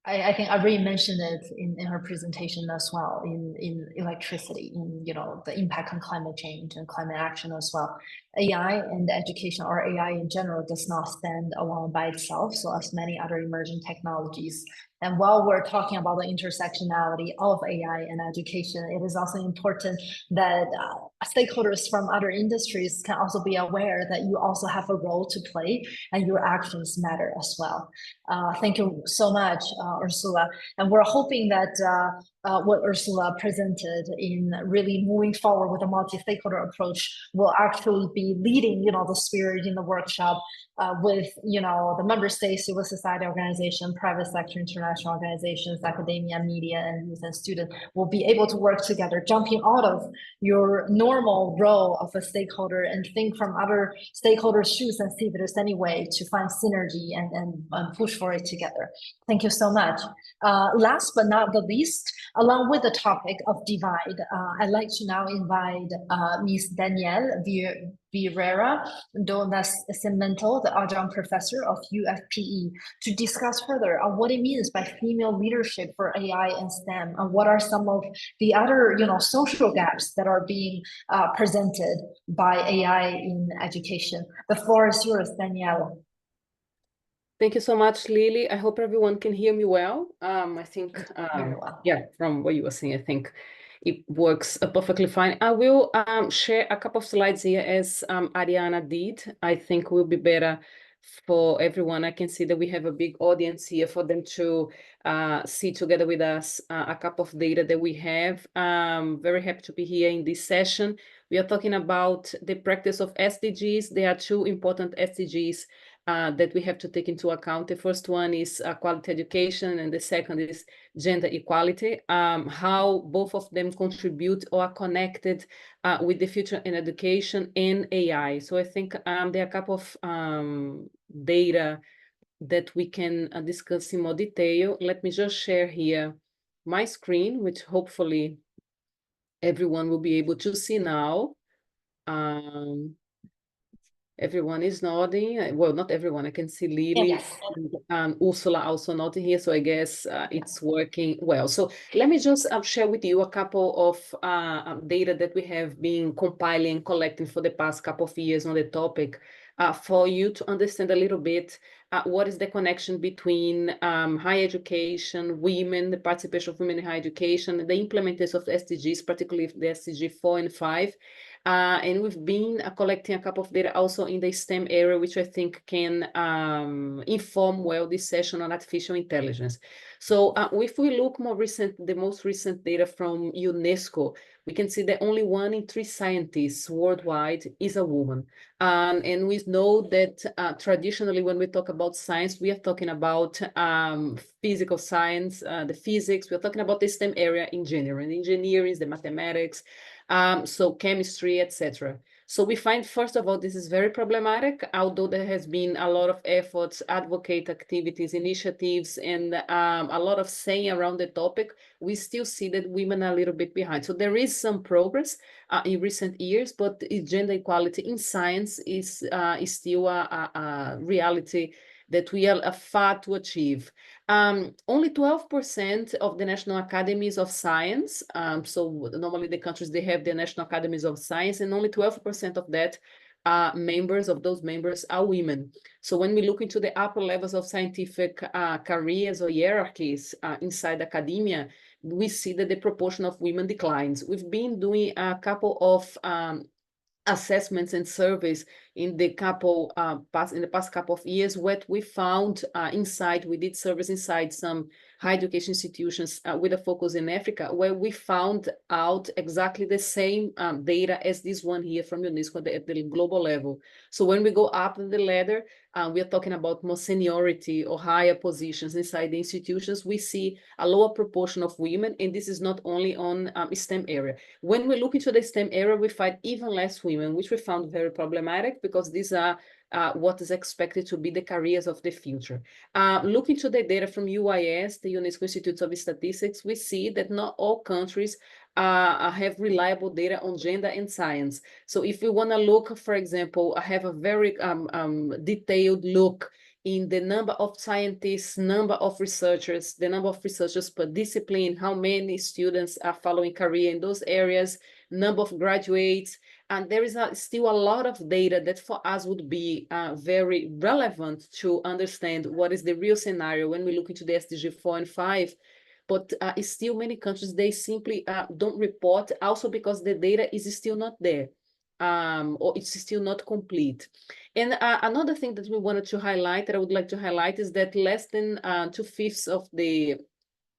S1: I think I already mentioned it in her presentation as well, in electricity, in the impact on climate change and climate action as well. AI and education, or AI in general, does not stand alone by itself. So as many other emerging technologies. And while we're talking about the intersectionality of AI and education, it is also important that stakeholders from other industries can also be aware that you also have a role to play and your actions matter as well. Thank you so much, Ursula. And we're hoping that what Ursula presented in really moving forward with a multi-stakeholder approach will actually be leading, the spirit in the workshop with, the member states, civil society organization, private sector, international organizations, academia, media, and youth and students will be able to work together, jumping out of your normal role of a stakeholder and think from other stakeholders' shoes and see if there's any way to find synergy and push for it together. Thank you so much. Last but not the least, along with the topic of divide, I'd like to now invite Ms. Danielle Vieira do Nascimento, the adjunct professor of UFPE, to discuss further on what it means by female leadership for AI and STEM, and what are some of the other, social gaps that are being presented by AI in education. The floor is yours, Danielle.
S6: Thank you so much, Lily. I hope everyone can hear me well. I think, yeah, from what you were saying, I think it works perfectly fine. I will share a couple of slides here as Ariana did. I think will be better for everyone. I can see that we have a big audience here for them to see together with us a couple of data that we have. Very happy to be here in this session. We are talking about the practice of SDGs. There are two important SDGs that we have to take into account. The first one is quality education, and the second is gender equality, how both of them contribute or are connected with the future in education and AI. So I think there are a couple of data that we can discuss in more detail. Let me just share here my screen, which hopefully everyone will be able to see now. Everyone is nodding. Well, not everyone. I can see Lily.
S1: Yes.
S6: And Ursula also nodding here. So I guess it's working well. So let me just share with you a couple of data that we have been compiling, collecting for the past couple of years on the topic for you to understand a little bit what is the connection between higher education, women, the participation of women in higher education, the implementation of the SDGs, particularly the SDG 4 and 5, And we've been collecting a couple of data also in the STEM area, which I think can inform well this session on artificial intelligence. So if we look the most recent data from UNESCO, we can see that only 1 in 3 scientists worldwide is a woman. And we know that traditionally, when we talk about science, we are talking about physical science, the physics, we're talking about the STEM area in general, and engineering, the mathematics, so chemistry, etc. So we find, first of all, this is very problematic, although there has been a lot of efforts, advocate activities, initiatives, and a lot of saying around the topic, we still see that women are a little bit behind. So there is some progress in recent years, but gender equality in science is still a reality that we are far to achieve. Only 12% of the national academies of science, so normally the countries, they have the national academies of science, and only 12% of that those members are women. So when we look into the upper levels of scientific careers or hierarchies inside academia, we see that the proportion of women declines. We've been doing a couple of assessments and surveys in the past couple of years. What we found we did surveys inside some higher education institutions with a focus in Africa, where we found out exactly the same data as this one here from UNESCO at the global level. So when we go up the ladder, we are talking about more seniority or higher positions inside the institutions, we see a lower proportion of women, and this is not only on STEM area. When we look into the STEM area, we find even less women, which we found very problematic, because these are what is expected to be the careers of the future. Looking to the data from UIS, the UNESCO Institute of Statistics, we see that not all countries have reliable data on gender and science. So if we want to look, for example, I have a very detailed look in the number of scientists, number of researchers, the number of researchers per discipline, how many students are following career in those areas, number of graduates. And there is still a lot of data that for us would be very relevant to understand what is the real scenario when we look into the SDG 4 and 5. But still many countries, they simply don't report, also because the data is still not there, or it's still not complete. And another thing that we wanted to highlight, that I would like to highlight, is that less than 2/5 of the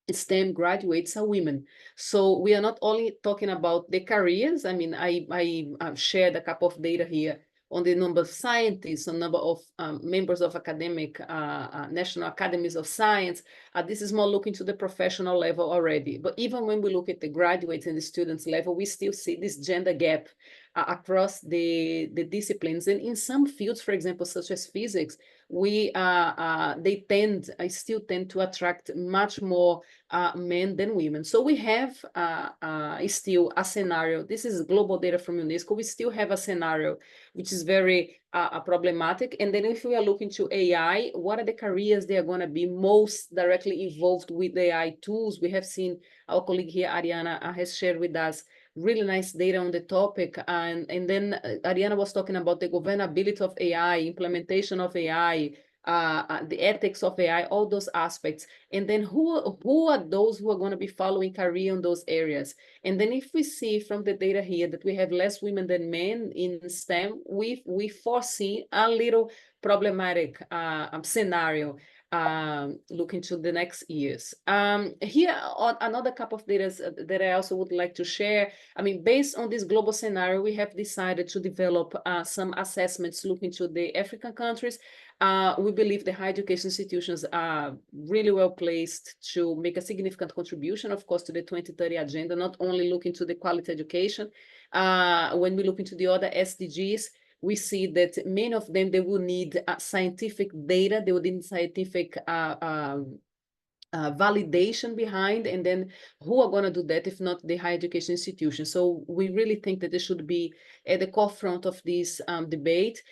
S6: STEM graduates are women. So we are not only talking about the careers. I mean, I shared a couple of data here on the number of scientists, on number of members of academic national academies of science. This is more looking to the professional level already. But even when we look at the graduates and the students level, we still see this gender gap across the disciplines. And in some fields, for example, such as physics, they still tend to attract much more men than women. So we have still a scenario. This is global data from UNESCO. We still have a scenario which is very problematic. And then if we are looking to AI, what are the careers they are going to be most directly involved with AI tools? We have seen our colleague here, Ariana, has shared with us really nice data on the topic. And then Ariana was talking about the governability of AI, implementation of AI, the ethics of AI, all those aspects. And then who are those who are going to be following career in those areas? And then if we see from the data here that we have less women than men in STEM, we foresee a little problematic scenario looking to the next years. Here on another couple of data that I also would like to share. I mean, based on this global scenario, we have decided to develop some assessments looking to the African countries. We believe the higher education institutions are really well placed to make a significant contribution, of course, to the 2030 agenda, not only looking to the quality education. When we look into the other SDGs, we see that many of them, they will need scientific data, they will need scientific validation behind, and then who are going to do that if not the higher education institution? So we really think that they should be at the forefront of this debate.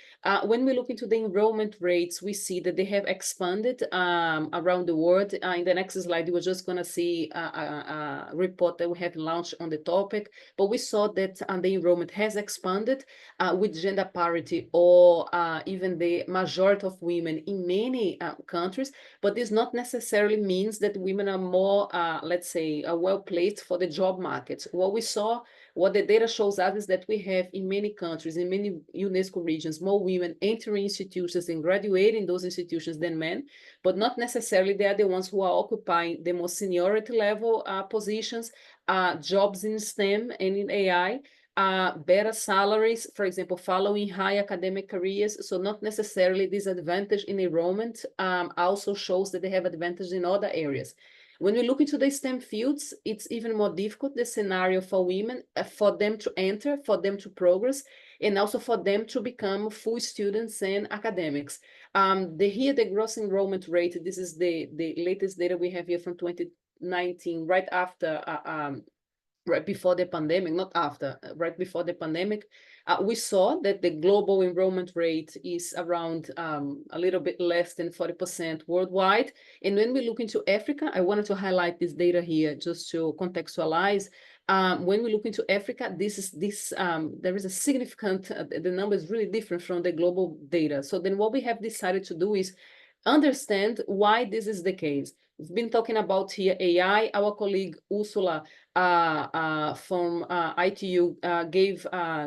S6: When we look into the enrollment rates, we see that they have expanded around the world. In the next slide, we're just going to see a report that we have launched on the topic, but we saw that the enrollment has expanded with gender parity, or even the majority of women in many countries, but this not necessarily means means that women are more, let's say, well-placed for the job market. What the data shows us is that we have in many countries, in many UNESCO regions, more women entering institutions and graduating those institutions than men, but not necessarily they are the ones who are occupying the most seniority level positions, jobs in STEM and in AI, better salaries, for example, following high academic careers. So not necessarily this advantage in enrollment also shows that they have advantage in other areas. When we look into the STEM fields, it's even more difficult, the scenario for women, for them to enter, for them to progress, and also for them to become full students and academics. The gross enrollment rate, this is the latest data we have here from 2019, right after, right before the pandemic, not after, right before the pandemic, we saw that the global enrollment rate is around a little bit less than 40% worldwide. And when we look into Africa, I wanted to highlight this data here just to contextualize. When we look into Africa, there is a significant, the number is really different from the global data. So then what we have decided to do is understand why this is the case. We've been talking about here AI. Our colleague Ursula from ITU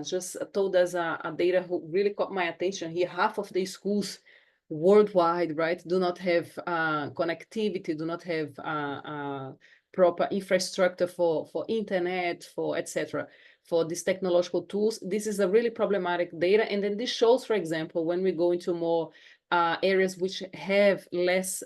S6: just told us a data who really caught my attention here. Half of the schools worldwide, right, do not have connectivity, do not have proper infrastructure for internet, for etc. for these technological tools. This is a really problematic data. And then this shows, for example, when we go into more areas which have less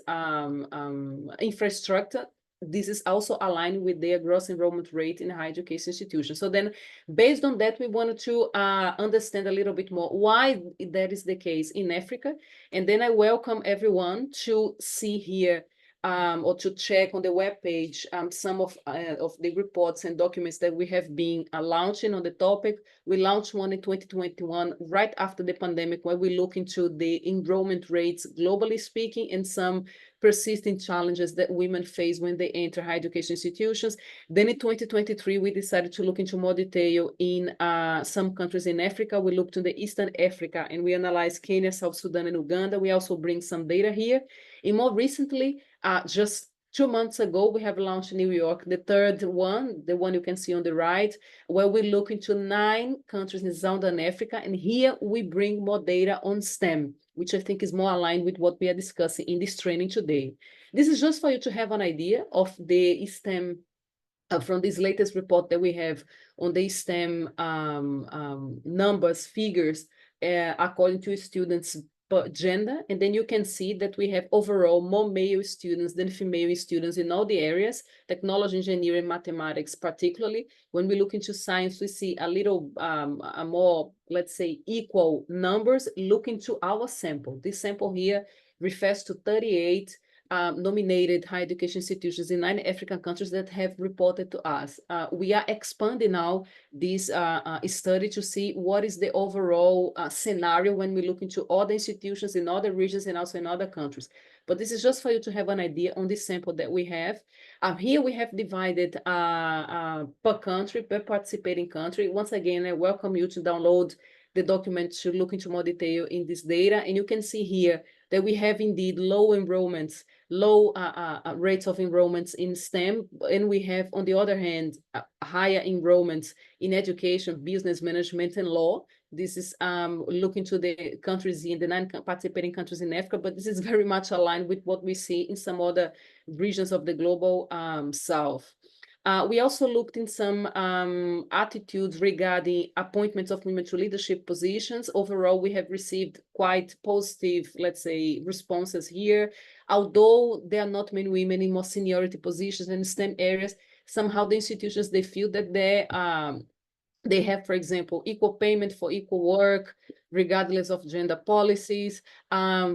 S6: infrastructure, this is also aligned with their gross enrollment rate in higher education institutions. So then based on that, we wanted to understand a little bit more why that is the case in Africa. And then I welcome everyone to see here or to check on the webpage some of the reports and documents that we have been launching on the topic. We launched one in 2021, right after the pandemic, where we look into the enrollment rates, globally speaking, and some persistent challenges that women face when they enter higher education institutions. Then in 2023, we decided to look into more detail in some countries in Africa. We looked to the Eastern Africa, and we analyzed Kenya, South Sudan, and Uganda. We also bring some data here. And more recently, just 2 months ago, we have launched in New York, the third one, the one you can see on the right, where we look into 9 countries in Southern Africa. And here we bring more data on STEM, which I think is more aligned with what we are discussing in this training today. This is just for you to have an idea of the STEM, from this latest report that we have on the STEM numbers, figures, according to students per gender. And then you can see that we have overall more male students than female students in all the areas, technology, engineering, mathematics, particularly. When we look into science, we see a little a more, let's say, equal numbers. Look into our sample. This sample here refers to 38 nominated higher education institutions in 9 African countries that have reported to us. We are expanding now this study to see what is the overall scenario when we look into other institutions in other regions and also in other countries. But this is just for you to have an idea on this sample that we have. Here we have divided per country, per participating country. Once again, I welcome you to download the document to look into more detail in this data. And you can see here that we have indeed low enrollments, low rates of enrollments in STEM, and we have, on the other hand, higher enrollments in education, business management, and law. This is looking to the countries in the 9 participating countries in Africa, but this is very much aligned with what we see in some other regions of the global South. We also looked in some attitudes regarding appointments of women to leadership positions. Overall, we have received quite positive, let's say, responses here. Although there are not many women in more seniority positions in STEM areas, somehow the institutions, they feel that they have, for example, equal payment for equal work, regardless of gender policies,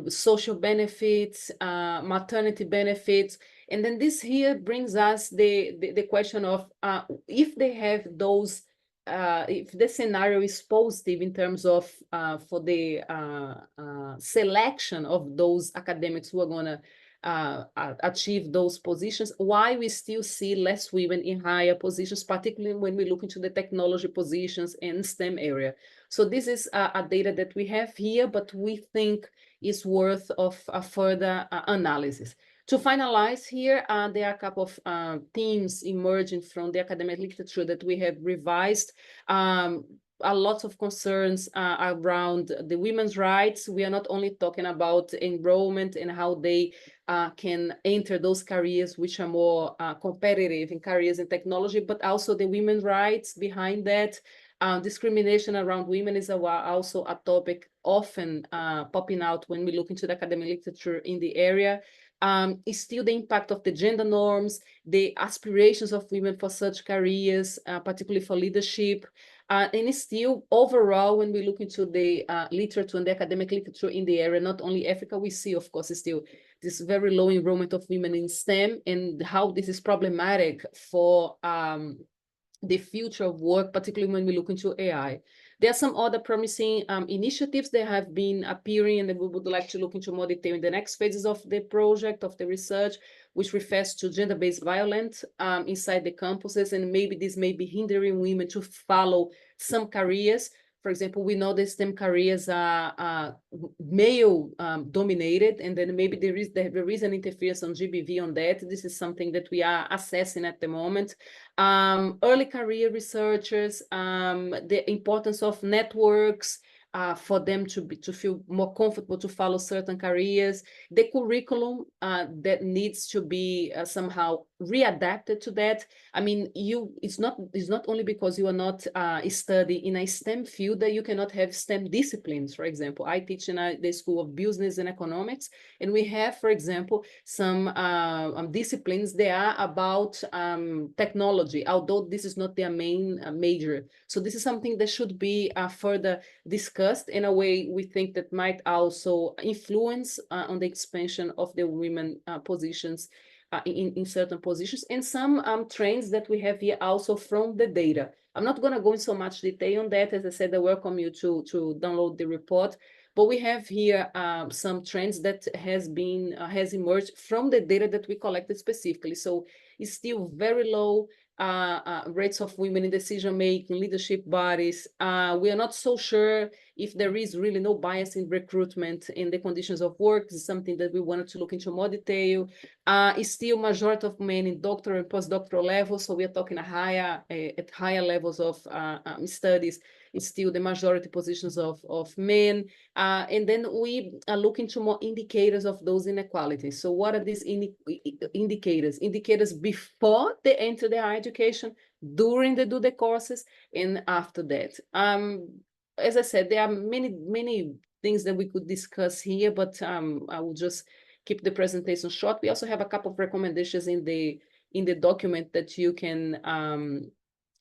S6: social benefits, maternity benefits. And then this here brings us the question of if they have those, if the scenario is positive in terms of for the selection of those academics who are going to achieve those positions, why we still see less women in higher positions, particularly when we look into the technology positions and STEM area. So this is a data that we have here, but we think is worth of a further analysis. To finalize here, there are a couple of themes emerging from the academic literature that we have revised. A lot of concerns around the women's rights. We are not only talking about enrollment and how they can enter those careers which are more competitive in careers in technology, but also the women's rights behind that. Discrimination around women is also a topic often popping out when we look into the academic literature in the area. Is still the impact of the gender norms, the aspirations of women for such careers, particularly for leadership. And it's still overall, when we look into the literature and the academic literature in the area, not only Africa, we see, of course, still this very low enrollment of women in STEM and how this is problematic for the future of work, particularly when we look into AI. There are some other promising initiatives that have been appearing and that we would like to look into more detail in the next phases of the project, of the research, which refers to gender-based violence inside the campuses, and maybe this may be hindering women to follow some careers. For example, we know that STEM careers are male dominated, and then maybe there is an interference on GBV on that. This is something that we are assessing at the moment. Early career researchers, the importance of networks, for them to feel more comfortable to follow certain careers, the curriculum that needs to be somehow readapted to that. I mean, it's not only because you are not studying in a STEM field that you cannot have STEM disciplines. For example, I teach in the School of Business and Economics, and we have, for example, some disciplines that are about technology, although this is not their main major. So this is something that should be further discussed in a way we think that might also influence on the expansion of the women positions in certain positions, and some trends that we have here also from the data. I'm not going to go in so much detail on that. As I said, I welcome you to download the report, but we have here some trends that has emerged from the data that we collected specifically. So it's still very low rates of women in decision-making, leadership bodies. We are not so sure if there is really no bias in recruitment in the conditions of work. This is something that we wanted to look into more detail. It's still majority of men in doctoral and postdoctoral levels, so we are talking at higher levels of studies. It's still the majority positions of men. And then we are looking to more indicators of those inequalities. So what are these indicators? Indicators before they enter their higher education, during they do the courses, and after that. As I said, there are many things that we could discuss here, but I will just keep the presentation short. We also have a couple of recommendations in the document that you can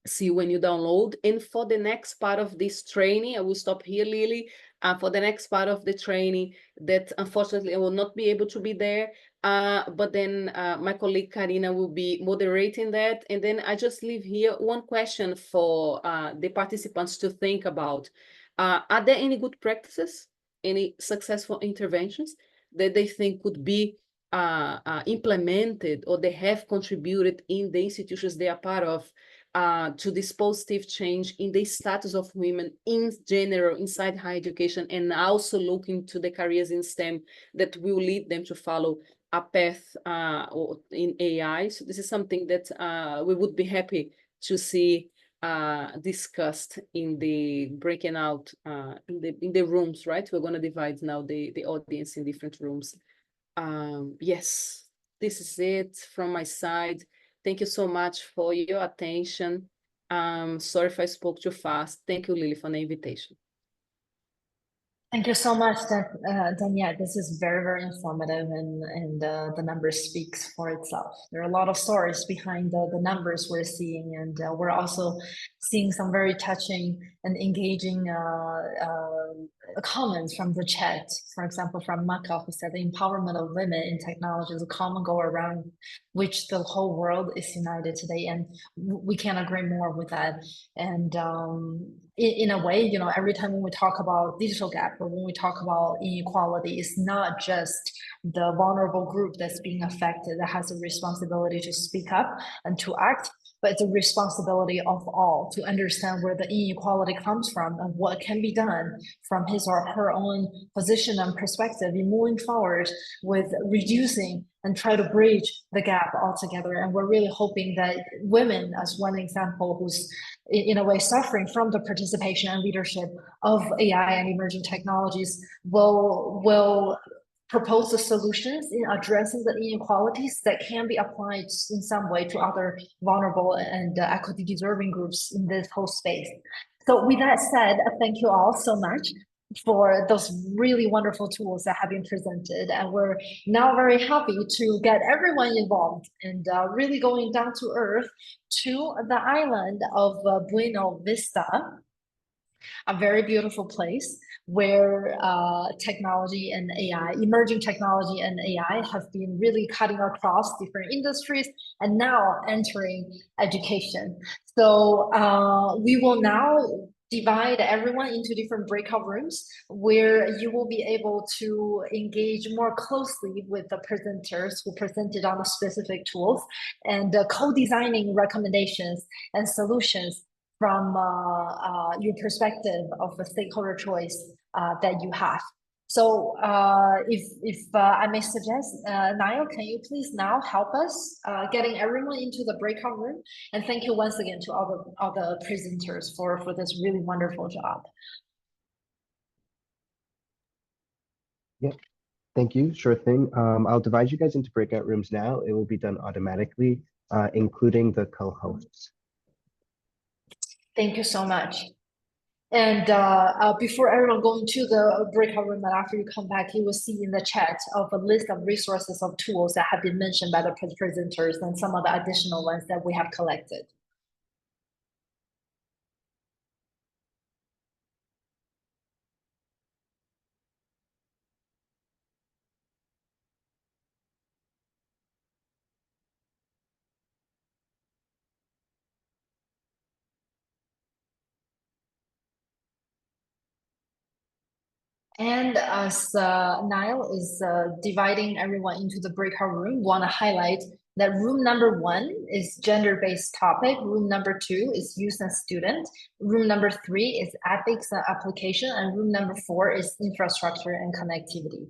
S6: see when you download. And for the next part of this training, I will stop here, Lily. For the next part of the training, that unfortunately I will not be able to be there, but then my colleague Karina will be moderating that. And then I just leave here one question for the participants to think about. Are there any good practices, any successful interventions that they think could be implemented or they have contributed in the institutions they are part of to this positive change in the status of women in general inside higher education, and also looking to the careers in STEM that will lead them to follow a path in AI. So this is something that we would be happy to see discussed in the breaking out in the rooms, right? We're going to divide now the audience in different rooms. Yes, this is it from my side. Thank you so much for your attention. Sorry if I spoke too fast. Thank you, Lily, for the invitation.
S1: Thank you so much, Danielle. This is very, very informative, and the numbers speaks for itself. There are a lot of stories behind the numbers we're seeing, and we're also seeing some very touching and engaging comments from the chat. For example, from Maka, who said the empowerment of women in technology is a common goal around which the whole world is united today, and we can't agree more with that. And in a way, you know, every time when we talk about digital gap or when we talk about inequality, it's not just the vulnerable group that's being affected that has a responsibility to speak up and to act, but it's a responsibility of all to understand where the inequality comes from and what can be done from his or her own position and perspective in moving forward with reducing and try to bridge the gap altogether. And we're really hoping that women, as one example, who's in a way suffering from the participation and leadership of AI and emerging technologies, will propose the solutions in addressing the inequalities that can be applied in some way to other vulnerable and equity deserving groups in this whole space. So with that said, thank you all so much for those really wonderful tools that have been presented. And we're now very happy to get everyone involved and really going down to earth to the island of Buena Vista, a very beautiful place where technology and AI, emerging technology and AI have been really cutting across different industries and now entering education. So we will now divide everyone into different breakout rooms where you will be able to engage more closely with the presenters who presented on the specific tools and co-designing recommendations and solutions from your perspective of the stakeholder choice that you have. So if I may suggest, Niall, can you please now help us getting everyone into the breakout room? And thank you once again to all the presenters for this really wonderful job.
S7: Yeah, thank you. Sure thing. I'll divide you guys into breakout rooms now. It will be done automatically, including the co-hosts.
S1: Thank you so much. And before everyone going to the breakout room, and after you come back, you will see in the chat of a list of resources of tools that have been mentioned by the presenters and some of the additional ones that we have collected. And as Niall is dividing everyone into the breakout room, want to highlight that room number 1 is gender-based topic, room number 2 is youth and student, room number 3 is ethics and application, and room number 4 is infrastructure and connectivity.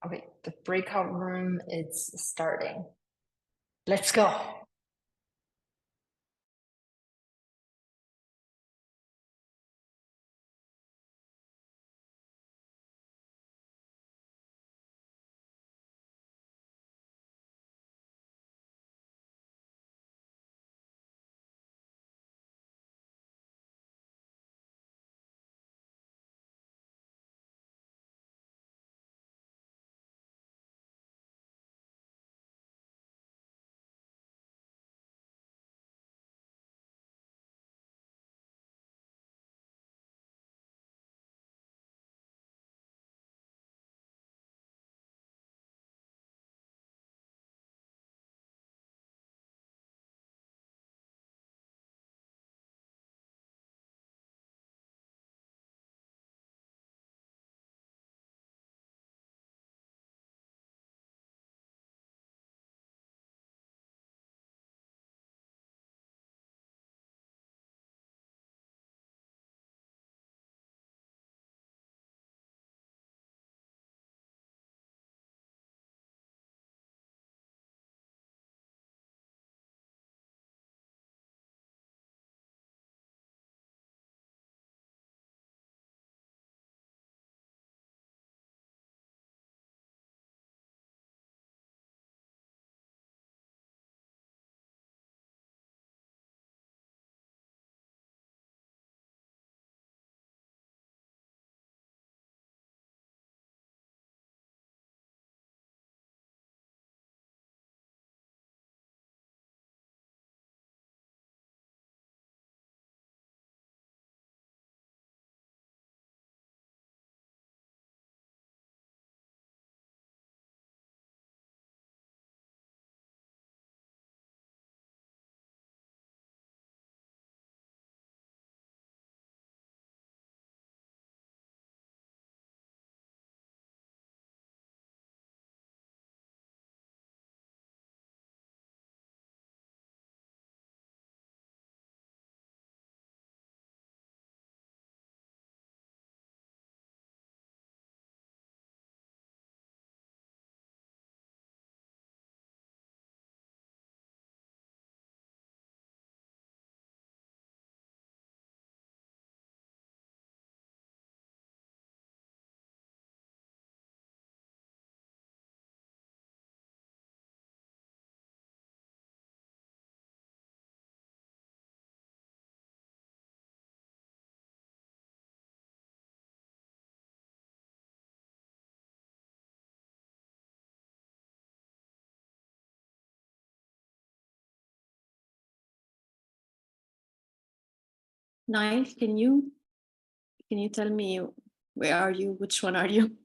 S1: Okay, the breakout room is starting. Let's go.
S8: Niall, can you tell me where are you? Which one are you?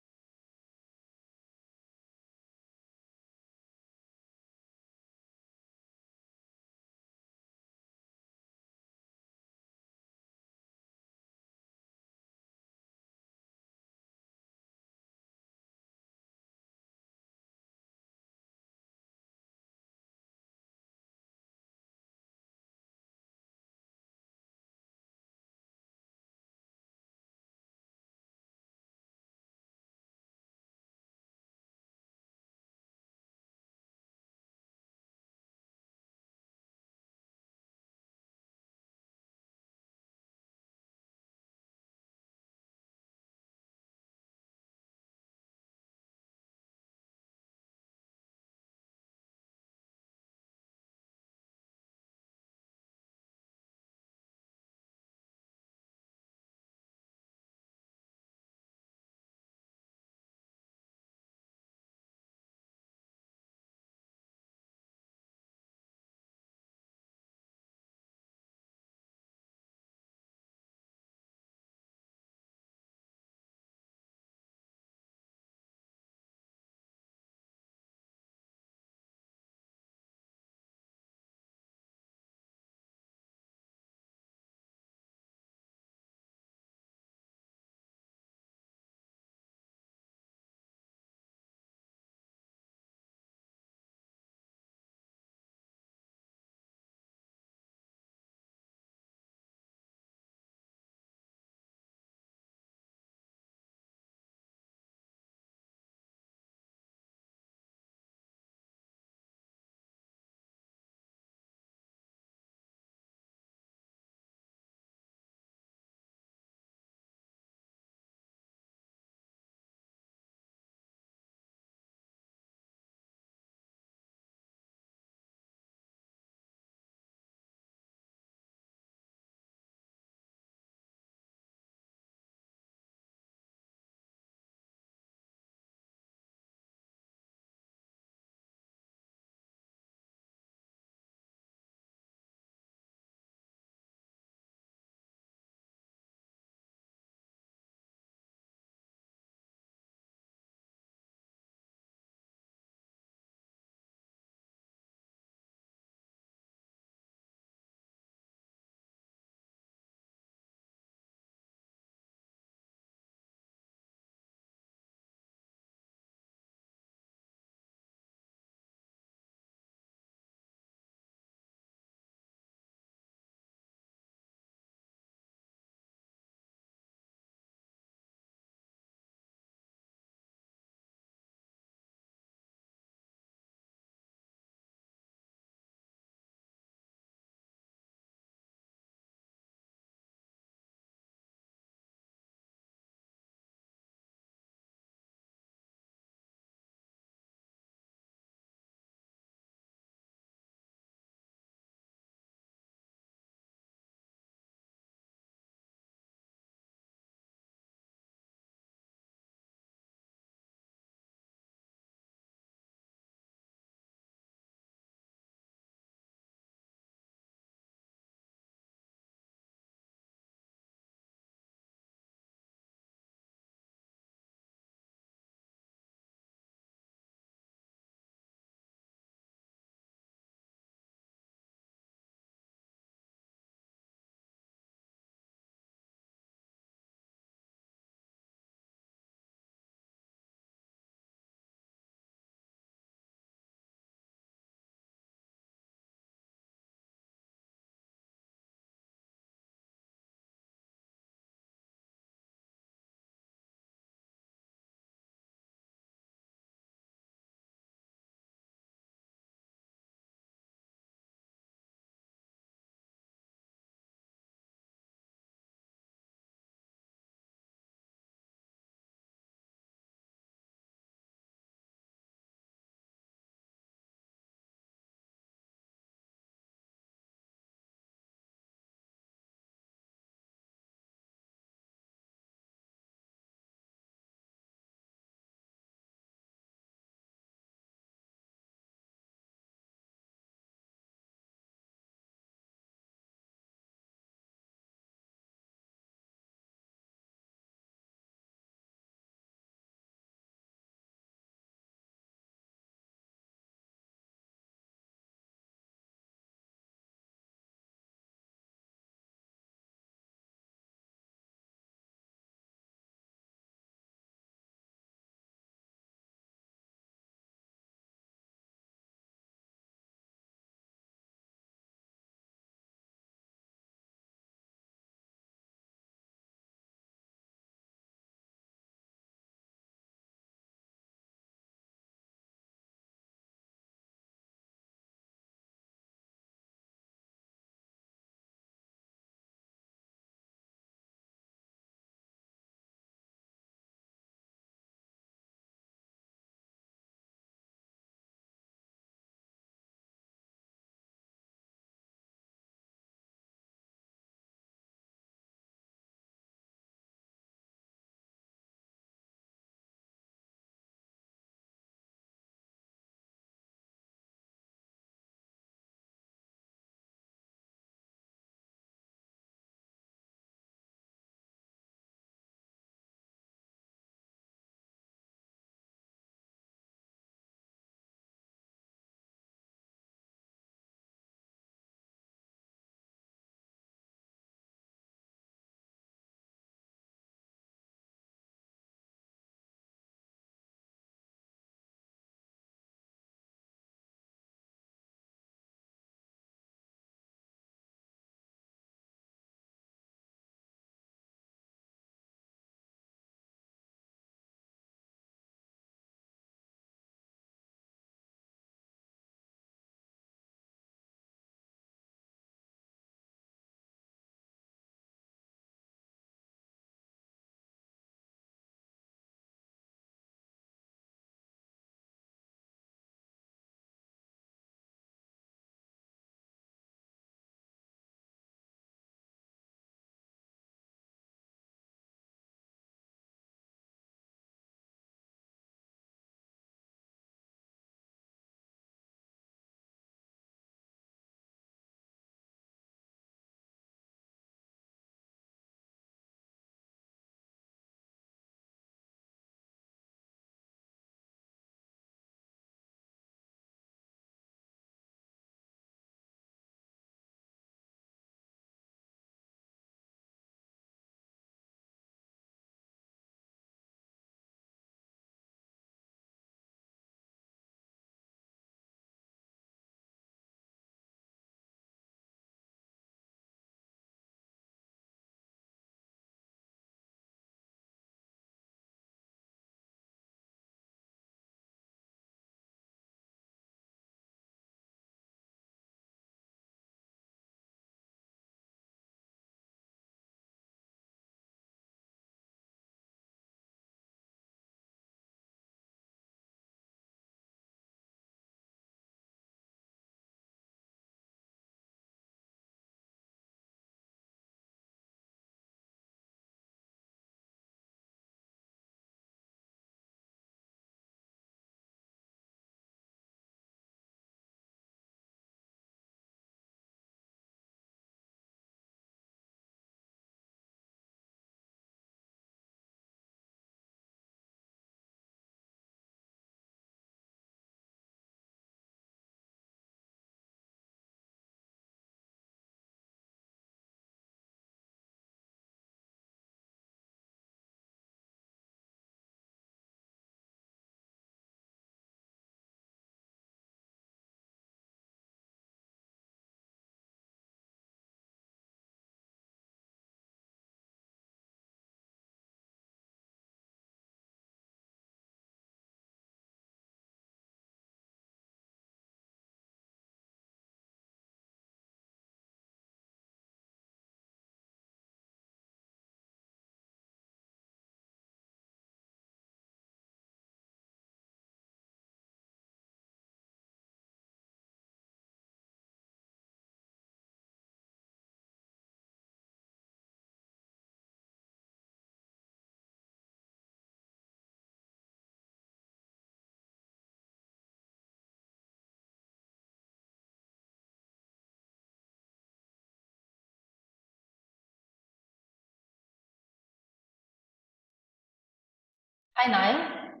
S1: Hi, Niall.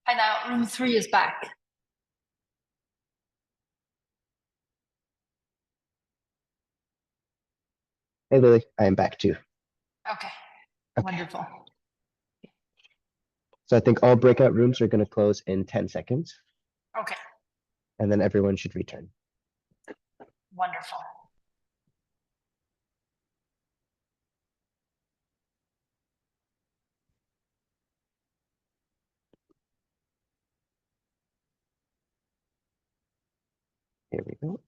S1: Hi, Niall. Room 3 is back.
S7: Hey, Lily, I am back too.
S1: Okay, wonderful.
S7: So I think all breakout rooms are going to close in 10 seconds,
S1: Okay,
S7: and then everyone should return.
S1: wonderful.
S7: Here we go.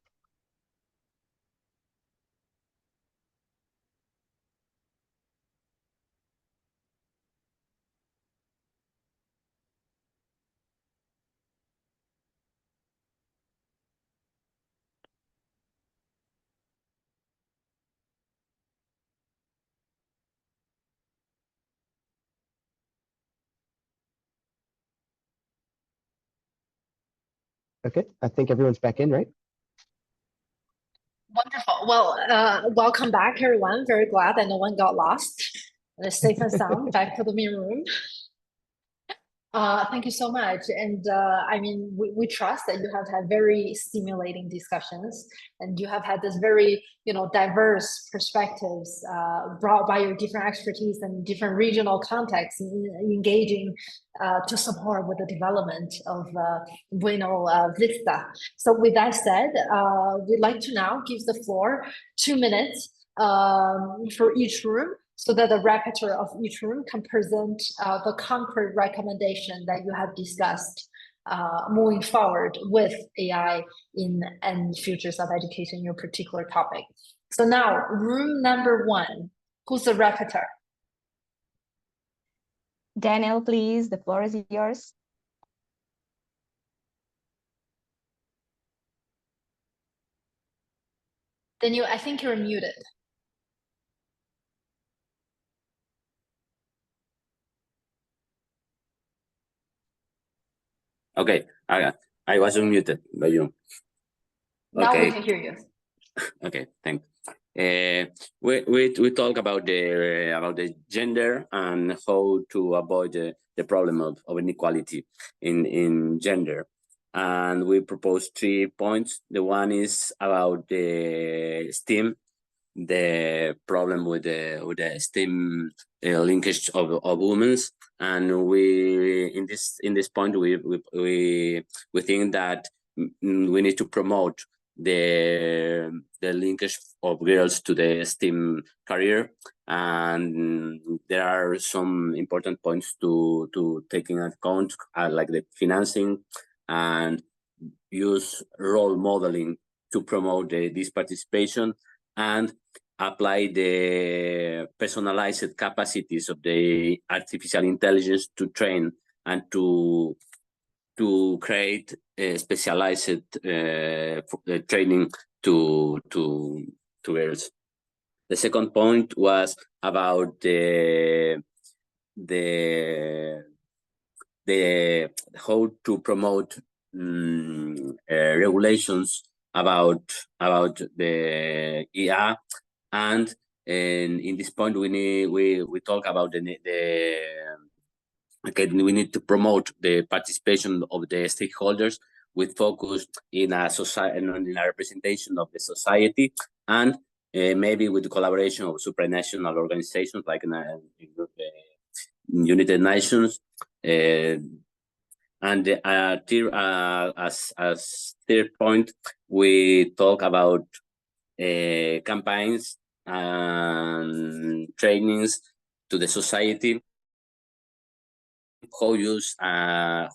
S7: Okay, I think everyone's back in, right?
S1: Wonderful. Well, welcome back, everyone. Very glad that no one got lost. Safe and sound back to the main room. Thank you so much. And I mean, we trust that you have had very stimulating discussions, and you have had this very, diverse perspectives brought by your different expertise and different regional contexts, engaging to support with the development of Buena Vista. So with that said, we'd like to now give the floor 2 minutes for each room, so that the rapporteur of each room can present the concrete recommendation that you have discussed moving forward with AI and futures of education in your particular topic. So now, room number 1, who's the rapporteur?
S9: Daniel, please, the floor is yours.
S1: Daniel, I think you're muted.
S10: Okay, I was unmuted by you.
S1: Now we
S10: Okay.
S1: can hear you.
S10: Okay, thanks. We talk about the gender and how to avoid the problem of inequality in gender, and we propose 3 points. The one is about the STEM, the problem with the STEM linkage of women, and we in this point we think that we need to promote the linkage of girls to the STEM career, and there are some important points to take into account, like the financing and use role modeling to promote this participation, and apply the personalized capacities of the artificial intelligence to train and to create a specialized training to girls. The second point was about the how to promote regulations about the IA, and in this point we talk about we need to promote the participation of the stakeholders with focus in a society, in a representation of the society, and maybe with the collaboration of supranational organizations like United Nations. And as third point, we talk about campaigns and trainings to the society, how use the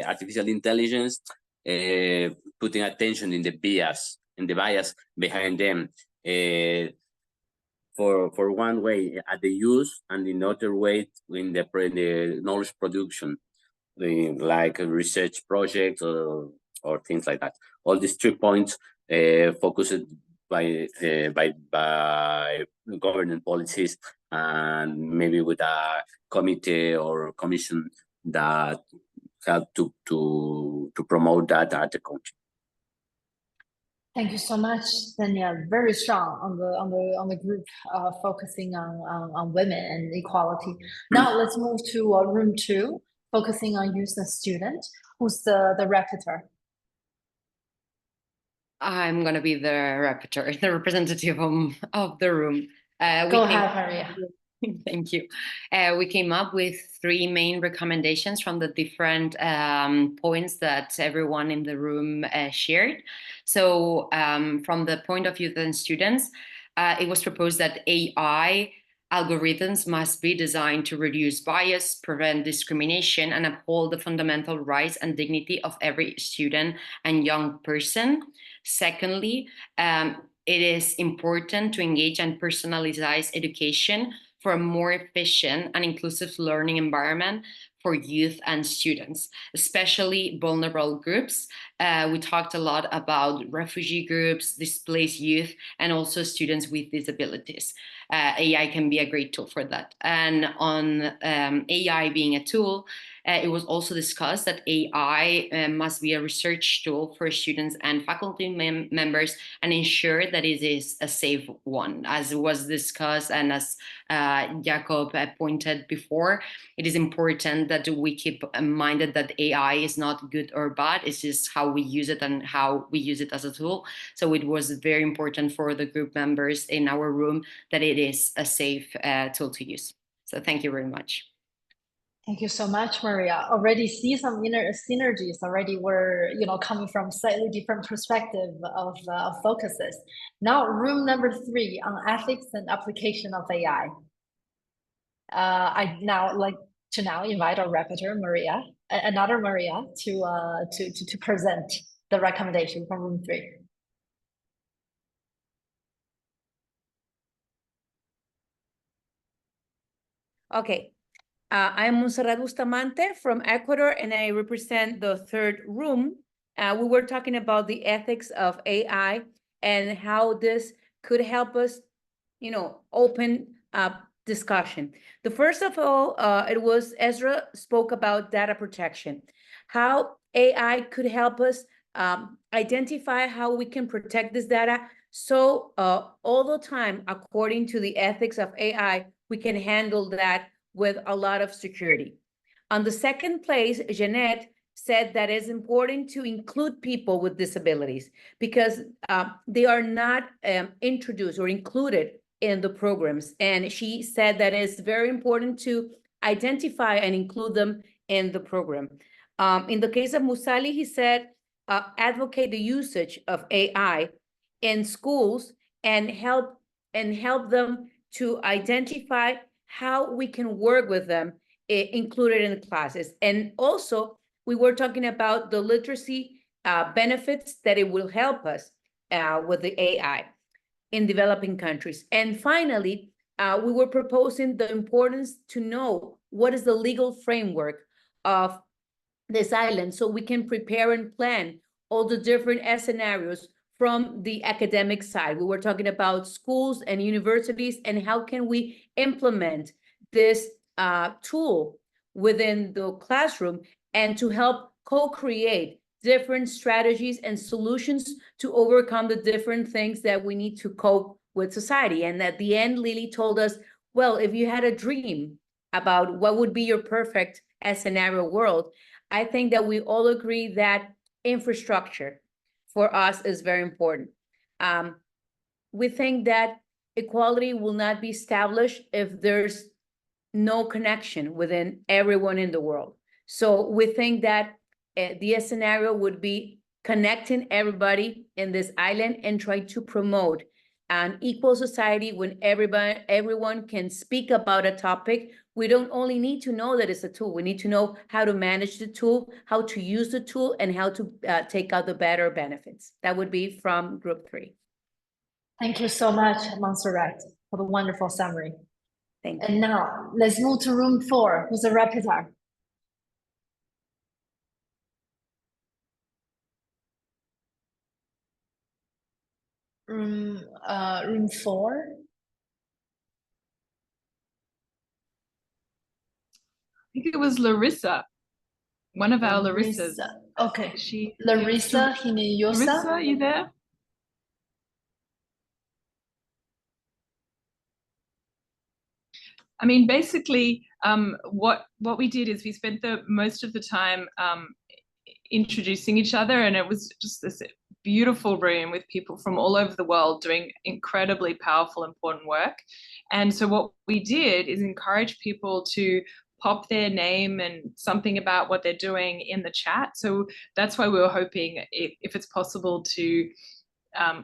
S10: artificial intelligence, putting attention in the bias behind them, for one way at the use, and in other way in the knowledge production, like research projects or things like that. All these 3 points focused by government policies, and maybe with a committee or commission that help to promote that at the country.
S1: Thank you so much, Danielle. Very strong on the group focusing on women and equality. Now let's move to room 2, focusing on youth and student. Who's the rapporteur?
S11: I'm gonna be the rapporteur, the representative of the room.
S1: Go ahead, Maria.
S11: Thank you. We came up with 3 main recommendations from the different points that everyone in the room shared. So from the point of view of the students, it was proposed that AI algorithms must be designed to reduce bias, prevent discrimination, and uphold the fundamental rights and dignity of every student and young person. Secondly, it is important to engage and personalize education for a more efficient and inclusive learning environment for youth and students, especially vulnerable groups. We talked a lot about refugee groups, displaced youth, and also students with disabilities. AI can be a great tool for that. And on AI being a tool, it was also discussed that AI must be a research tool for students and faculty members and ensure that it is a safe one. As was discussed and as Jacob pointed before, it is important that we keep in mind that AI is not good or bad. It's just how we use it and how we use it as a tool. So it was very important for the group members in our room that it is a safe tool to use. So thank you very much.
S1: Thank you so much, Maria. Already see some inner synergies. Already we're coming from slightly different perspective of focuses. Now, room number 3 on ethics and application of AI. I now like to invite our rapporteur, Maria, another Maria, to present the recommendation from room 3.
S12: Okay. I'm Montserrat Bustamante from Ecuador, and I represent the 3rd room. We were talking about the ethics of AI and how this could help us, open up discussion. The first of all, it was Ezra spoke about data protection, how AI could help us identify how we can protect this data. So all the time, according to the ethics of AI, we can handle that with a lot of security. On the second place, Jeanette said that it's important to include people with disabilities because they are not introduced or included in the programs. And she said that it's very important to identify and include them in the program. In the case of Musali, he said, advocate the usage of AI in schools and help them to identify how we can work with them included in the classes. And also, we were talking about the literacy benefits that it will help us with the AI in developing countries. And finally, we were proposing the importance to know what is the legal framework of this island so we can prepare and plan all the different scenarios from the academic side. We were talking about schools and universities and how can we implement this tool within the classroom and to help co-create different strategies and solutions to overcome the different things that we need to cope with society. And at the end, Lily told us, well, if you had a dream about what would be your perfect scenario world, I think that we all agree that infrastructure for us is very important. We think that equality will not be established if there's no connection within everyone in the world. So we think that the scenario would be connecting everybody in this island and try to promote an equal society when everyone can speak about a topic. We don't only need to know that it's a tool. We need to know how to manage the tool, how to use the tool, and how to take out the better benefits. That would be from group 3.
S1: Thank you so much, Montserrat, for the wonderful summary.
S12: Thank you.
S1: And now let's move to room 4, who's the rapporteur. Room 4.
S2: I think it was Larissa, one of our Larissas.
S1: Okay.
S2: Larissa
S1: Larissa Hinojosa.
S2: Larissa, are you there? I mean, basically, what we did is we spent most of the time introducing each other, and it was just this beautiful room with people from all over the world doing incredibly powerful, important work. And so what we did is encourage people to pop their name and something about what they're doing in the chat. So that's why we were hoping, if it's possible, to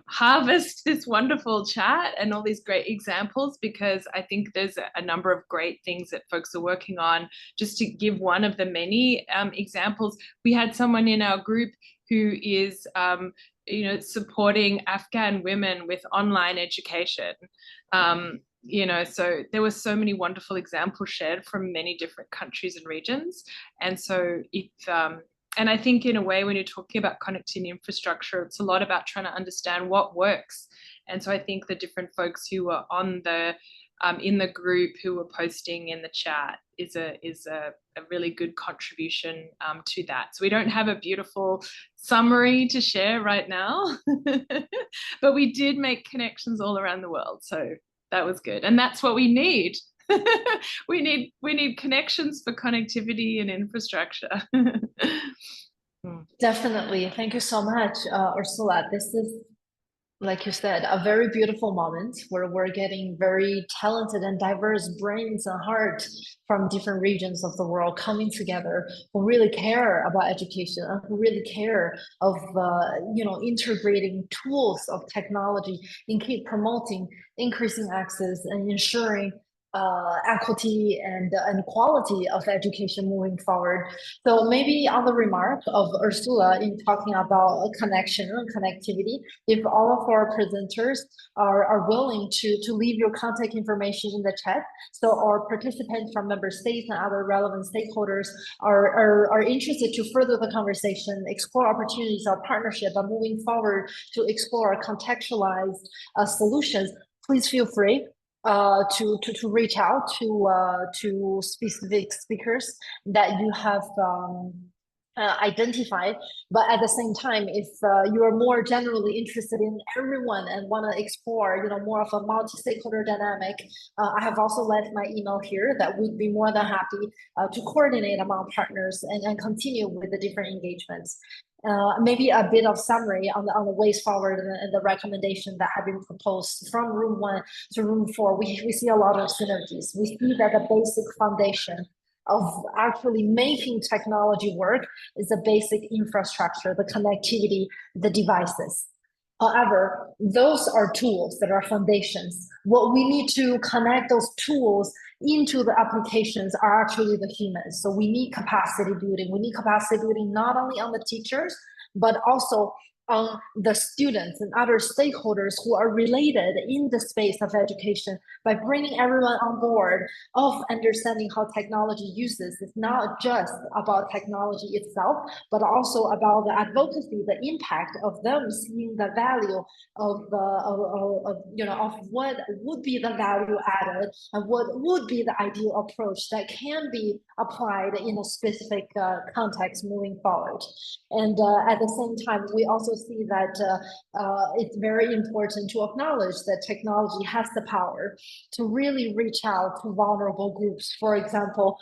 S2: harvest this wonderful chat and all these great examples, because I think there's a number of great things that folks are working on. Just to give one of the many examples, we had someone in our group who is supporting Afghan women with online education. So there were so many wonderful examples shared from many different countries and regions. And so and I think in a way, when you're talking about connectivity infrastructure, it's a lot about trying to understand what works. And so I think the different folks who were on the in the group who were posting in the chat is a really good contribution to that. So we don't have a beautiful summary to share right now, but we did make connections all around the world. So that was good. And that's what we need. we need connections for connectivity and infrastructure.
S1: Definitely. Thank you so much, Ursula. This is, like you said, a very beautiful moment where we're getting very talented and diverse brains and hearts from different regions of the world coming together, who really care about education and who really care of integrating tools of technology and keep promoting increasing access and ensuring equity and quality of education moving forward. So maybe on the remark of Ursula in talking about connection and connectivity, if all of our presenters are willing to leave your contact information in the chat, so our participants from member states and other relevant stakeholders are interested to further the conversation, explore opportunities of partnership, and moving forward to explore contextualized solutions, please feel free to reach out to specific speakers that you have identified. But at the same time, if you are more generally interested in everyone and want to explore, more of a multi-stakeholder dynamic, I have also left my email here that we'd be more than happy to coordinate among partners and continue with the different engagements. Maybe a bit of summary on the ways forward and the recommendation that have been proposed from room 1 to room 4. We see a lot of synergies. We see that the basic foundation of actually making technology work is the basic infrastructure, the connectivity, the devices. However, those are tools that are foundations. What we need to connect those tools into the applications are actually the humans. So we need capacity building. We need capacity building not only on the teachers, but also on the students and other stakeholders who are related in the space of education, by bringing everyone on board of understanding how technology uses. It's not just about technology itself, but also about the advocacy, the impact of them seeing the value of what would be the value added and what would be the ideal approach that can be applied in a specific context moving forward. And at the same time, we also see that it's very important to acknowledge that technology has the power to really reach out to vulnerable groups. For example,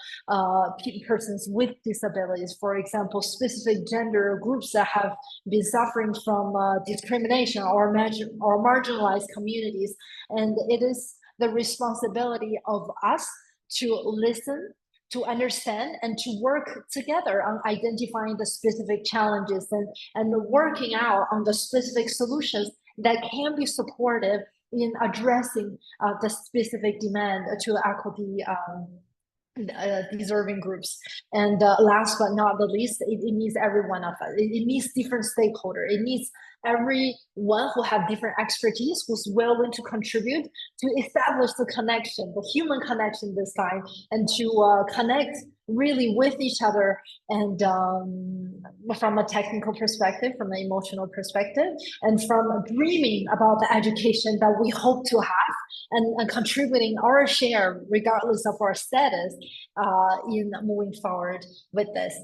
S1: persons with disabilities, for example, specific gender groups that have been suffering from discrimination or marginalized communities. And it is the responsibility of us to listen, to understand, and to work together on identifying the specific challenges and working out on the specific solutions that can be supportive in addressing the specific demand to equity deserving groups. And last but not the least, it needs every one of us. It needs different stakeholders. It needs everyone who have different expertise, who's willing to contribute to establish the connection, the human connection this time, and to connect really with each other, and from a technical perspective, from an emotional perspective, and from dreaming about the education that we hope to have, and contributing our share regardless of our status in moving forward with this.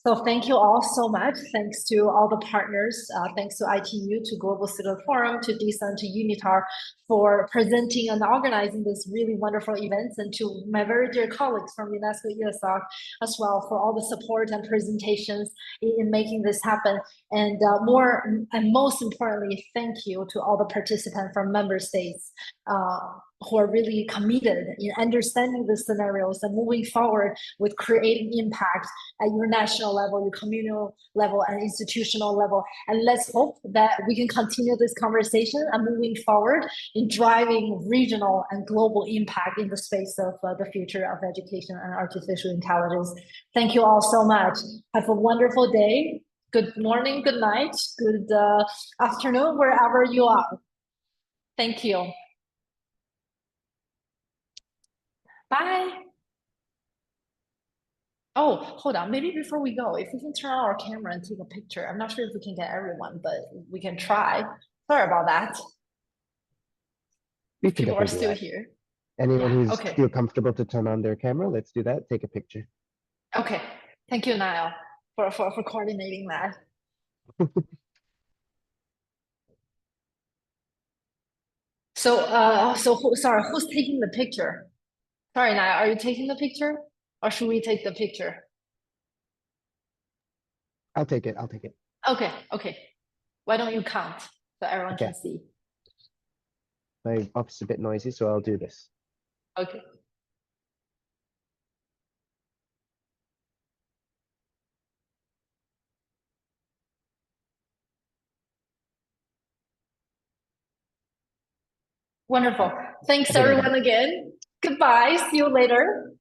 S1: So thank you all so much. Thanks to all the partners. Thanks to ITU, to Global Student Forum, to DSUN, to UNITAR for presenting and organizing this really wonderful events, and to my very dear colleagues from UNESCO ESOC as well for all the support and presentations in making this happen. And more and most importantly, thank you to all the participants from member states who are really committed in understanding the scenarios and moving forward with creating impact at your national level, your communal level, and institutional level. And let's hope that we can continue this conversation and moving forward in driving regional and global impact in the space of the future of education and artificial intelligence. Thank you all so much. Have a wonderful day. Good morning, good night, good afternoon, wherever you are. Thank you. Bye. Oh, hold on. Maybe before we go, if we can turn on our camera and take a picture. I'm not sure if we can get everyone, but we can try. Sorry about that.
S7: We
S1: If
S7: can
S1: people are
S7: definitely do
S1: still
S7: that.
S1: here.
S7: Anyone
S1: Yeah,
S7: who's
S1: okay.
S7: feel comfortable to turn on their camera, let's do that. Take a picture.
S1: Okay. Thank you, Niall, for coordinating that. Sorry, who's taking the picture? Sorry, Niall, are you taking the picture? Or should we take the picture?
S7: I'll take it. I'll take it.
S1: Okay, okay. Why don't you count so everyone
S7: Okay.
S1: can see?
S7: My office is a bit noisy, so I'll do this.
S1: Okay. Wonderful. Thanks
S7: Okay,
S1: everyone again. Goodbye. See you later.